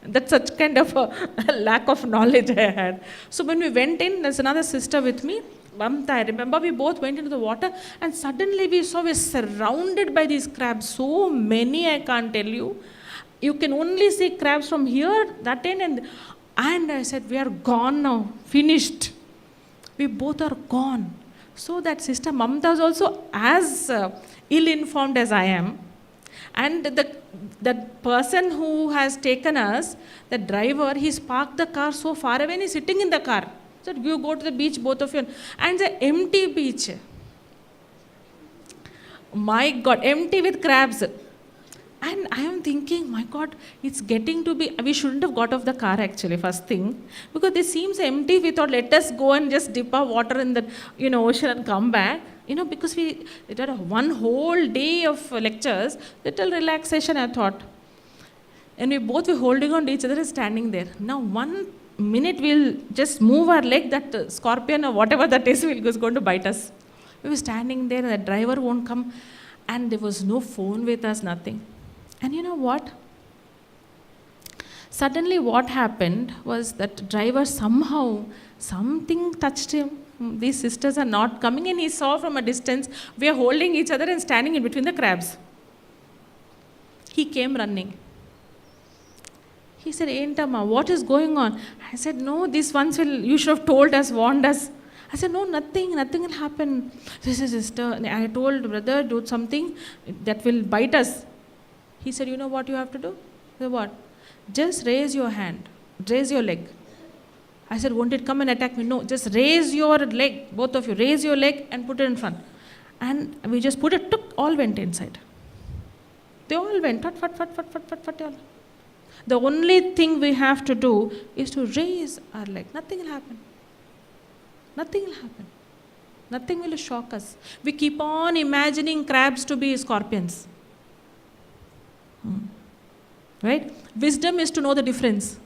That's such kind of a lack of knowledge I had. So when we went in, there's another sister with me, Mamta. I remember we both went into the water, and suddenly we're surrounded by these crabs. So many, I can't tell you. You can only see crabs from here, that end, and I said, we are gone now, finished. We both are gone. So that sister Mamta was also as ill-informed as I am. And the person who has taken us, the driver, he's parked the car so far away and he's sitting in the car. So you go to the beach, both of you. And it's an empty beach. My God, empty with crabs. And I am thinking, my God, it's getting to be, we shouldn't have got off the car actually, first thing. Because this seems empty. We thought, let us go and just dip our water in the ocean and come back. Because we did one whole day of lectures, little relaxation, I thought. And we both were holding on to each other and standing there. Now, 1 minute we'll just move our leg, that scorpion or whatever that is going to bite us. We were standing there, and the driver won't come, and there was no phone with us, nothing. And you know what? Suddenly what happened was that driver somehow, something touched him. These sisters are not coming, and he saw from a distance, we are holding each other and standing in between the crabs. He came running. He said, Entama, what is going on? I said, no, this once you should have told us, warned us. I said, no, nothing will happen. This is sister. I told brother, do something that will bite us. He said, you know what you have to do? I said, what? Just raise your hand, raise your leg. I said, won't it come and attack me? No, just raise your leg, both of you, raise your leg and put it in front. And we just put it, all went inside. They all went, all. The only thing we have to do is to raise our leg. Nothing will happen. Nothing will happen. Nothing will shock us. We keep on imagining crabs to be scorpions. Right? Wisdom is to know the difference.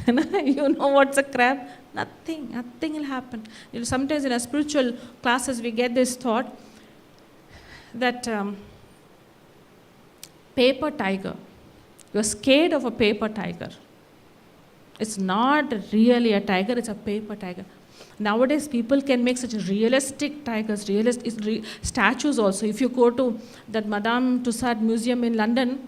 You know what's a crab? Nothing will happen. Sometimes in our spiritual classes we get this thought that paper tiger. You're scared of a paper tiger. It's not really a tiger, it's a paper tiger. Nowadays people can make such realistic tigers, statues also. If you go to that Madame Tussauds Museum in London,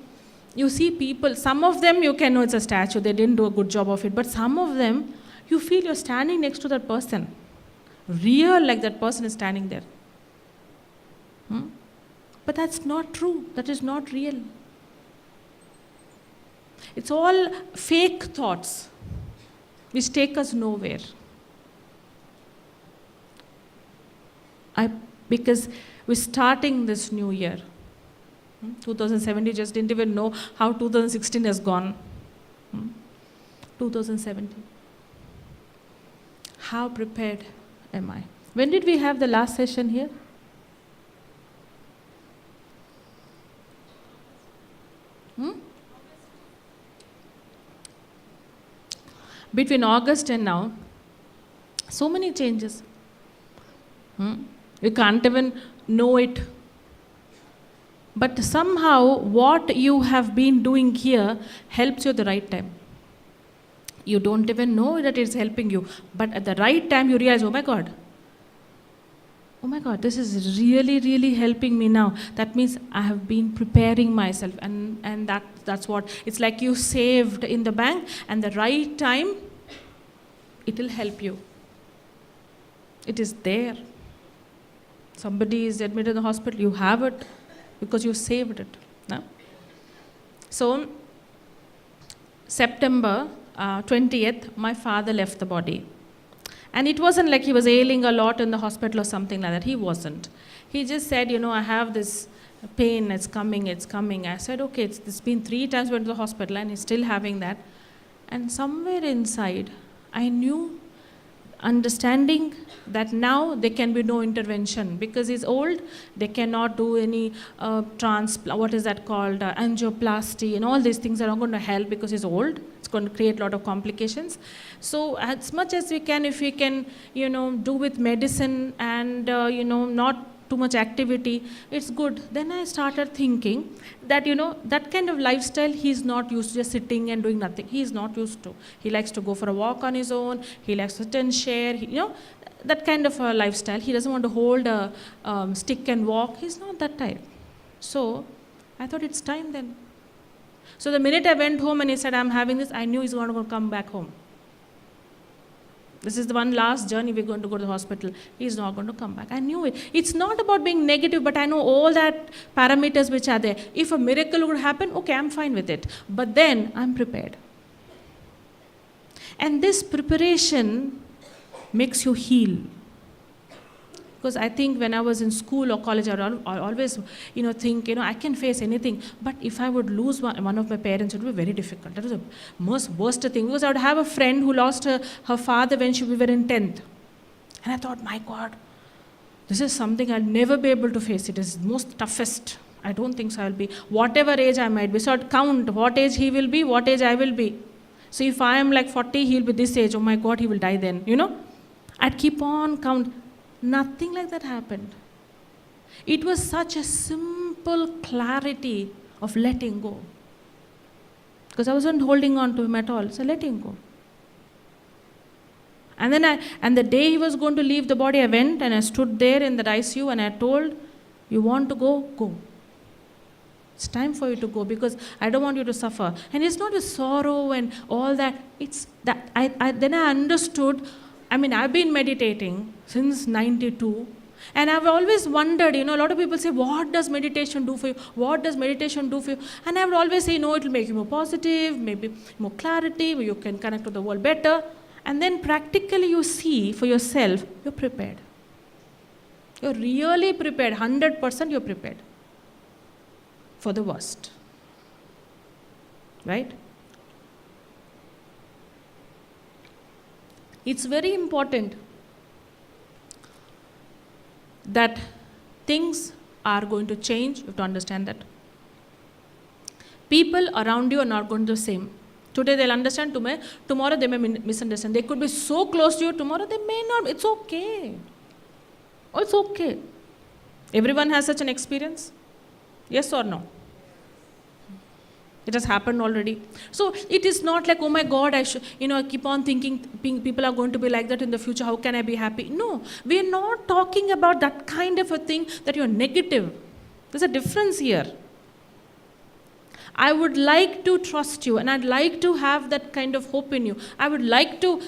you see people, some of them you can know it's a statue, they didn't do a good job of it, but some of them, you feel you're standing next to that person. Real, like that person is standing there. But that's not true, that is not real. It's all fake thoughts, which take us nowhere. Because we're starting this new year. 2017, just didn't even know how 2016 has gone. 2017. How prepared am I? When did we have the last session here? Between August and now, so many changes. You can't even know it. But somehow what you have been doing here helps you at the right time. You don't even know that it's helping you. But at the right time you realize, oh my God, this is really, really helping me now. That means I have been preparing myself. And that's what, it's like you saved in the bank, and the right time, it will help you. It is there. Somebody is admitted in the hospital, you have it because you saved it. No? So, September 20th, my father left the body. And it wasn't like he was ailing a lot in the hospital or something like that. He wasn't. He just said, I have this pain, it's coming. I said, okay, it's been 3 times went to the hospital and he's still having that. And somewhere inside, I knew, understanding that now there can be no intervention because he's old. They cannot do any what is that called, angioplasty, and all these things are not going to help because he's old. It's going to create a lot of complications. So as much as we can, if we can, do with medicine and, not too much activity, it's good. Then I started thinking that, that kind of lifestyle he's not used to, just sitting and doing nothing. He's not used to. He likes to go for a walk on his own. He likes to sit and share. That kind of a lifestyle. He doesn't want to hold a stick and walk. He's not that type. So I thought it's time then. So the minute I went home and he said, I'm having this, I knew he's going to come back home. This is the one last journey we're going to go to the hospital. He's not going to come back. I knew it. It's not about being negative, but I know all that parameters which are there. If a miracle would happen, okay, I'm fine with it. But then I'm prepared. And this preparation makes you heal. Because I think when I was in school or college, I always, think, I can face anything. But if I would lose one of my parents, it would be very difficult. That was the most worst thing. Because I would have a friend who lost her father when we were in 10th. And I thought, my God, this is something I'll never be able to face. It is most toughest. I don't think so I'll be. Whatever age I might be. So I'd count what age he will be, what age I will be. So if I am like 40, he'll be this age. Oh my God, he will die then. I'd keep on count. Nothing like that happened. It was such a simple clarity of letting go. Because I wasn't holding on to him at all. So letting go. And then and the day he was going to leave the body, I went and I stood there in the ICU and I told, you want to go? Go. It's time for you to go because I don't want you to suffer. And it's not a sorrow and all that. It's that then I understood. I've been meditating since 92, and I've always wondered, a lot of people say, what does meditation do for you? What does meditation do for you? And I would always say, no, it will make you more positive, maybe more clarity, you can connect to the world better. And then practically you see for yourself, you're prepared. You're really prepared, 100% you're prepared for the worst. Right? It's very important that things are going to change. You have to understand that. People around you are not going to be the same. Today they'll understand, tomorrow they may misunderstand. They could be so close to you, tomorrow they may not. It's okay. Oh, it's okay. Everyone has such an experience? Yes or no? It has happened already. So it is not like, oh my God, I keep on thinking people are going to be like that in the future. How can I be happy? No, we are not talking about that kind of a thing that you're negative. There's a difference here. I would like to trust you and I'd like to have that kind of hope in you. I would like to,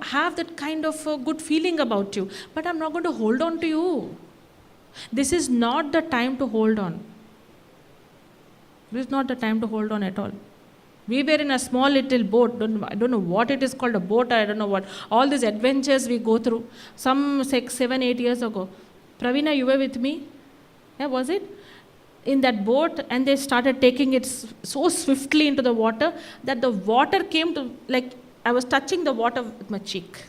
have that kind of a good feeling about you. But I'm not going to hold on to you. This is not the time to hold on. This is not the time to hold on at all. We were in a small little boat. I don't know what it is called, a boat. I don't know what. All these adventures we go through. Some 6, 7, 8 years ago. Pravina, you were with me? Yeah, was it? In that boat, and they started taking it so swiftly into the water that the water came to, I was touching the water with my cheek.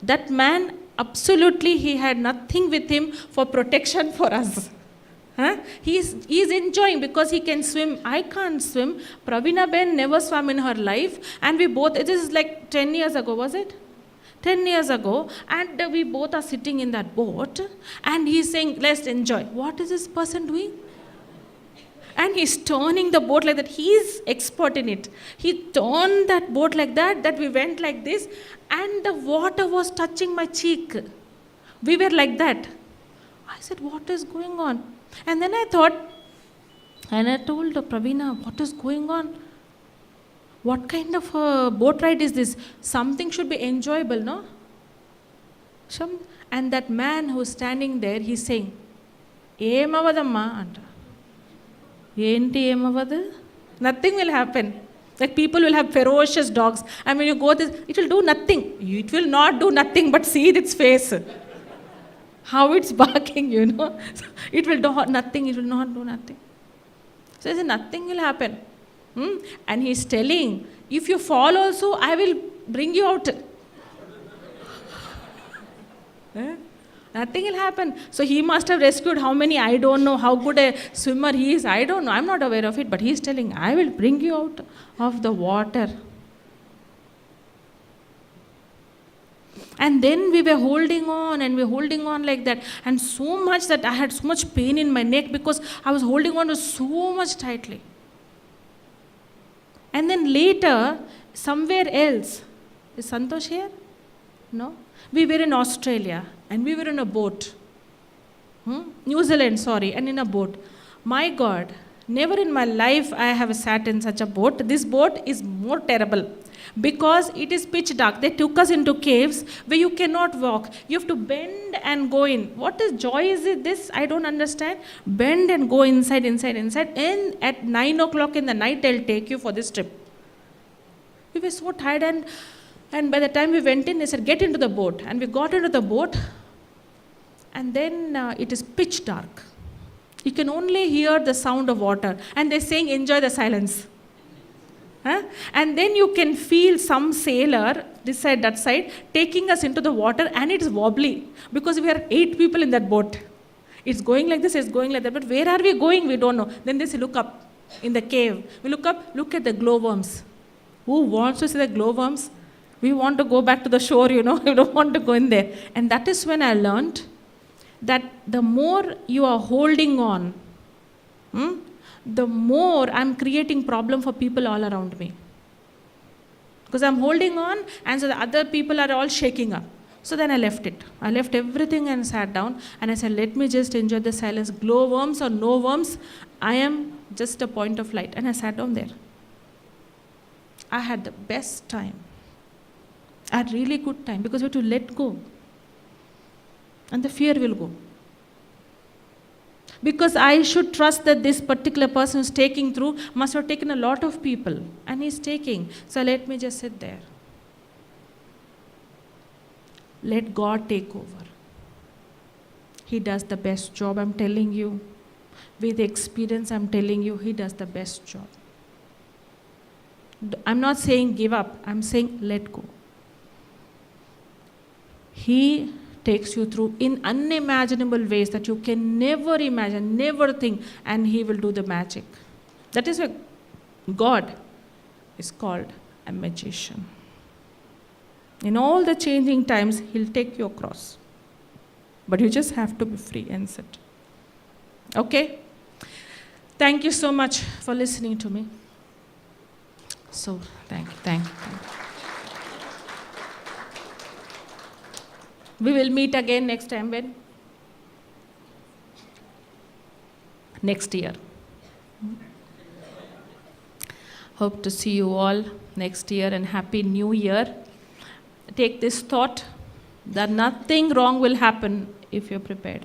That man, absolutely, he had nothing with him for protection for us. He's enjoying because he can swim. I can't swim. Pravina Ben never swam in her life. And we both, it is like 10 years ago, was it? 10 years ago. And we both are sitting in that boat. And he's saying, let's enjoy. What is this person doing? And he's turning the boat like that. He's expert in it. He turned that boat like that we went like this. And the water was touching my cheek. We were like that. I said, what is going on? And then I thought, and I told Pravina, what is going on? What kind of a boat ride is this? Something should be enjoyable, no? And that man who's standing there, he's saying, Emavadamma anta. Enti emavadu? Nothing will happen. Like people will have ferocious dogs. And when you go this, it will do nothing. It will not do nothing but see its face. How it's barking, It will do nothing, it will not do nothing. So he said, nothing will happen. And he's telling, if you fall also, I will bring you out. Nothing will happen. So he must have rescued how many, I don't know, how good a swimmer he is, I don't know, I'm not aware of it, but he's telling, I will bring you out of the water. And then we were holding on and we were holding on like that, and so much that I had so much pain in my neck because I was holding on to so much tightly. And then later, somewhere else, is Santosh here? No? We were in Australia and we were in a boat. New Zealand, sorry, and in a boat. My God, never in my life I have sat in such a boat. This boat is more terrible because it is pitch dark. They took us into caves where you cannot walk. You have to bend and go in. What is joy is it this? I don't understand. Bend and go inside. And at 9 o'clock in the night, they'll take you for this trip. We were so tired, and by the time we went in, they said, get into the boat. And we got into the boat, and then it is pitch dark. You can only hear the sound of water. And they're saying, enjoy the silence. And then you can feel some sailor, this side, that side, taking us into the water, and it's wobbly because we are 8 people in that boat. It's going like this, it's going like that. But where are we going? We don't know. Then they say, look up in the cave. We look up, look at the glowworms. Who wants to see the glowworms? We want to go back to the shore, We don't want to go in there. And that is when I learned that the more you are holding on, the more I'm creating problem for people all around me. Because I'm holding on, and so the other people are all shaking up. So then I left it. I left everything and sat down, and I said, let me just enjoy the silence. Glowworms or no worms, I am just a point of light. And I sat down there. I had the best time. I had really good time because we have to let go. And the fear will go. Because I should trust that this particular person who's taking through must have taken a lot of people. And he's taking. So let me just sit there. Let God take over. He does the best job, I'm telling you. With experience, I'm telling you, he does the best job. I'm not saying give up. I'm saying let go. He takes you through in unimaginable ways that you can never imagine, never think, and he will do the magic. That is why God is called a magician. In all the changing times, he'll take you across. But you just have to be free and sit. Okay? Thank you so much for listening to me. So, thank you. We will meet again next time when? Next year. Hope to see you all next year, and Happy New Year. Take this thought that nothing wrong will happen if you're prepared.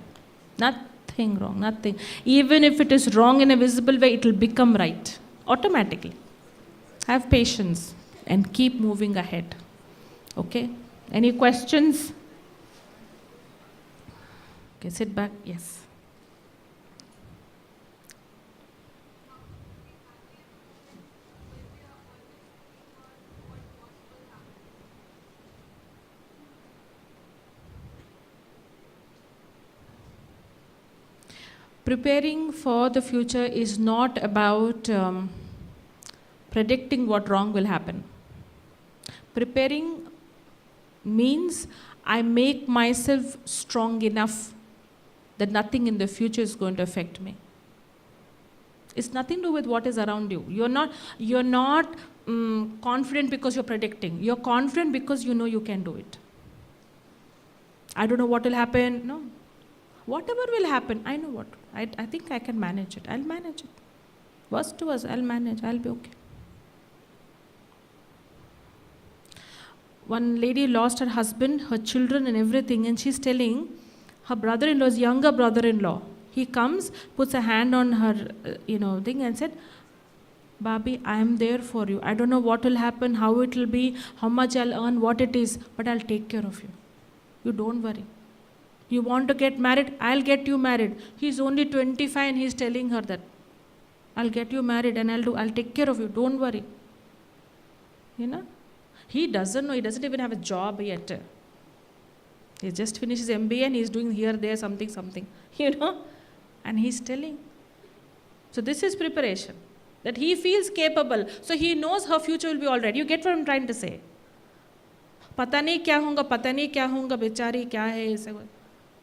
Nothing wrong, nothing. Even if it is wrong in a visible way, it will become right automatically. Have patience and keep moving ahead. Okay? Any questions? Okay, sit back. Yes. Preparing for the future is not about predicting what wrong will happen. Preparing means I make myself strong enough that nothing in the future is going to affect me. It's nothing to do with what is around you. You're not confident because you're predicting. You're confident because you know you can do it. I don't know what will happen. No. Whatever will happen, I know what. I think I can manage it. I'll manage it. Worst to worst, I'll manage. I'll be okay. One lady lost her husband, her children and everything, and she's telling her brother-in-law's younger brother-in-law. He comes, puts a hand on her, thing and said, Babi, I am there for you. I don't know what will happen, how it will be, how much I'll earn, what it is, but I'll take care of you. You don't worry. You want to get married? I'll get you married. He's only 25 and he's telling her that. I'll get you married and I'll take care of you. Don't worry. He doesn't know, he doesn't even have a job yet. He just finished his MBA and he's doing here, there, something, and he's telling. So this is preparation. That he feels capable. So he knows her future will be all right. You get what I'm trying to say? Pata nahi kya hoonga, bechari kya hai.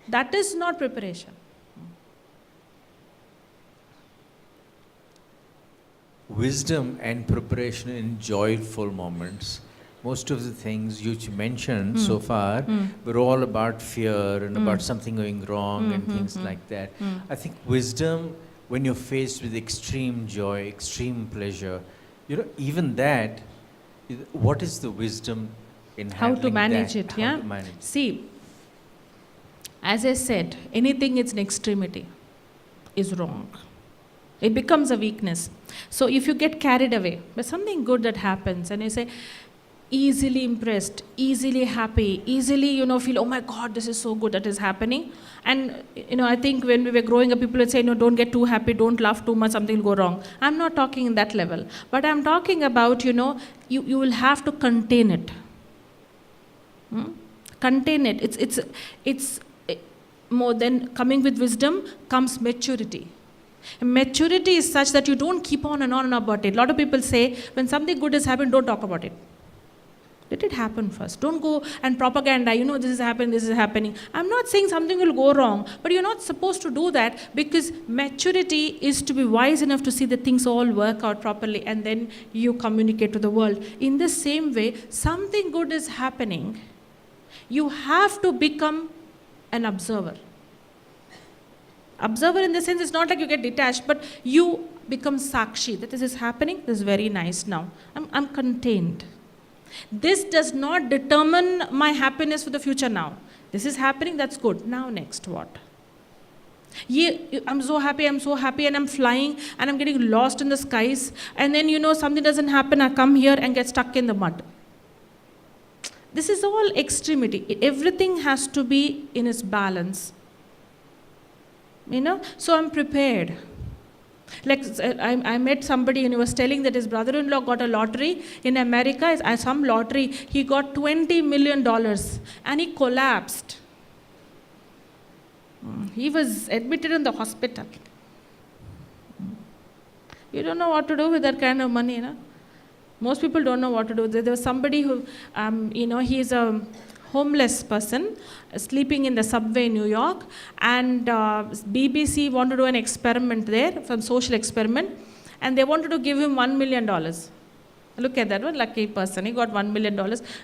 That is not preparation. Wisdom and preparation in joyful moments. Most of the things you mentioned so far were all about fear and about something going wrong and things like that. I think wisdom, when you're faced with extreme joy, extreme pleasure, even that, what is the wisdom in how to manage that? it? How Yeah. to manage? See, as I said, anything it's an extremity is wrong. It becomes a weakness. So if you get carried away by something good that happens and you say, easily impressed, easily happy, easily, feel, oh my God, this is so good that is happening. And, I think when we were growing up, people would say, no, don't get too happy, don't laugh too much, something will go wrong. I'm not talking in that level. But I'm talking about, you will have to contain it. Contain it. It's more than coming with wisdom comes maturity. Maturity is such that you don't keep on and on about it. A lot of people say, when something good has happened, don't talk about it. Let it happen first. Don't go and propaganda, this is happening. I'm not saying something will go wrong, but you're not supposed to do that, because maturity is to be wise enough to see that things all work out properly and then you communicate to the world. In the same way, something good is happening. You have to become an observer. Observer in the sense, it's not like you get detached, but you become sakshi, that this is happening, this is very nice now. I'm contained. This does not determine my happiness for the future now. This is happening, that's good. Now next, what? I'm so happy and I'm flying and I'm getting lost in the skies, and then something doesn't happen, I come here and get stuck in the mud. This is all extremity. Everything has to be in its balance. So I'm prepared. Like I met somebody and he was telling that his brother-in-law got a lottery in America, some lottery, he got $20 million and he collapsed. He was admitted in the hospital. You don't know what to do with that kind of money, Most people don't know what to do. There was somebody who, he's a homeless person sleeping in the subway in New York, and BBC wanted to do an experiment there, some social experiment, and they wanted to give him $1 million. Look at that one, lucky person, he got $1 million.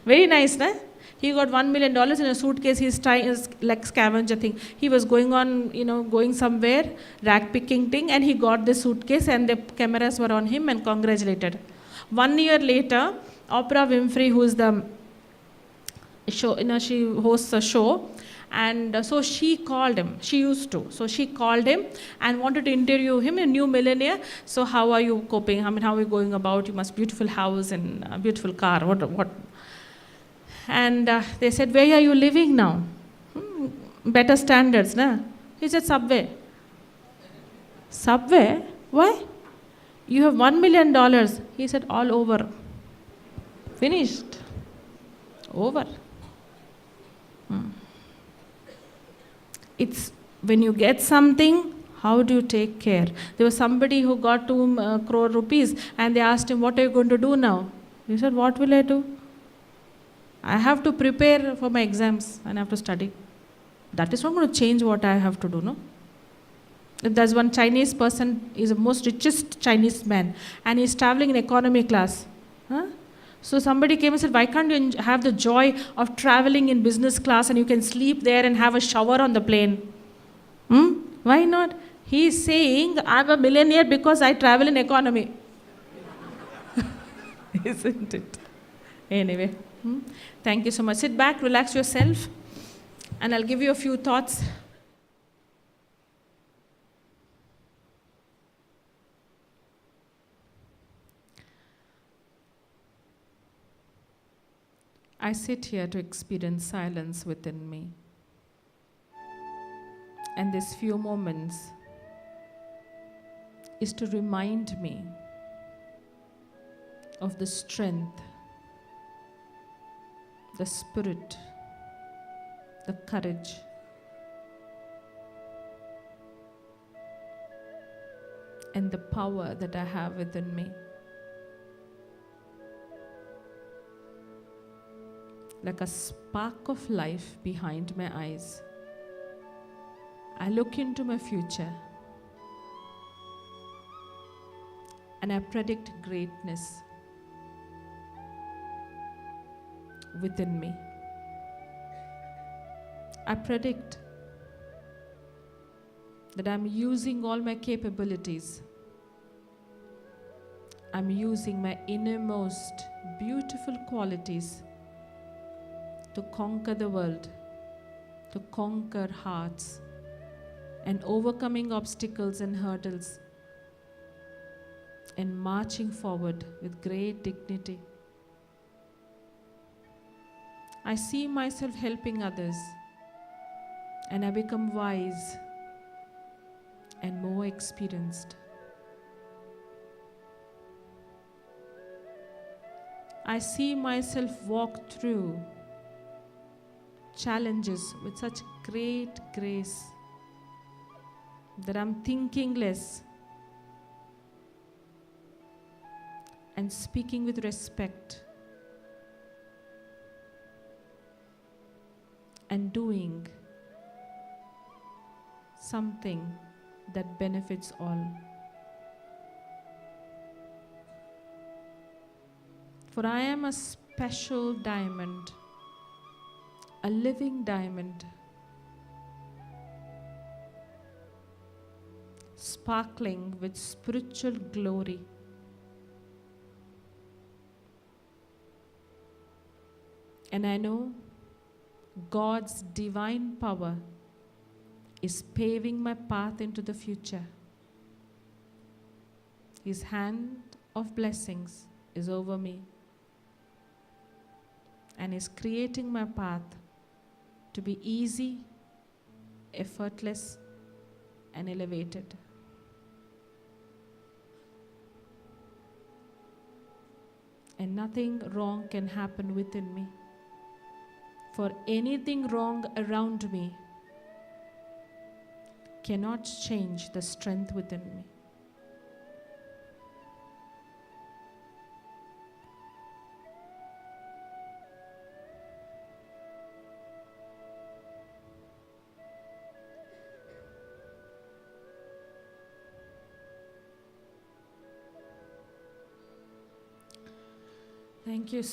Very nice, nah? He got $1 million in a suitcase, he's trying, like scavenger thing. He was going on, going somewhere, rag picking thing, and he got this suitcase and the cameras were on him and congratulated. 1 year later, Oprah Winfrey, who is the show, she hosts a show, and so she called him. She used to. So she called him and wanted to interview him, a new millionaire. So how are you coping? How are you going about? You must beautiful house and a beautiful car. What? And they said, where are you living now? Better standards, na? He said, Subway. Subway? Why? You have $1 million. He said, all over. Finished. Over. It's when you get something, how do you take care? There was somebody who got 2 crore rupees and they asked him, what are you going to do now? He said, what will I do? I have to prepare for my exams and I have to study. That is not going to change what I have to do, no? If there's one Chinese person, he's the most richest Chinese man, and he's traveling in economy class. So somebody came and said, why can't you have the joy of traveling in business class and you can sleep there and have a shower on the plane? Why not? He is saying, I'm a millionaire because I travel in economy. Isn't it? Anyway, thank you so much. Sit back, relax yourself, and I'll give you a few thoughts. I sit here to experience silence within me. And these few moments is to remind me of the strength the spirit, the courage, and the power that I have within me. Like a spark of life behind my eyes, I look into my future and I predict greatness within me. I predict that I'm using all my capabilities. I'm using my innermost beautiful qualities to conquer the world, to conquer hearts, and overcoming obstacles and hurdles, and marching forward with great dignity. I see myself helping others, and I become wise and more experienced. I see myself walk through challenges with such great grace that I'm thinking less and speaking with respect and doing something that benefits all. For I am a special diamond, a living diamond, sparkling with spiritual glory. And I know God's divine power is paving my path into the future. His hand of blessings is over me and is creating my path to be easy, effortless, and elevated. And nothing wrong can happen within me. For anything wrong around me cannot change the strength within me. Thank you so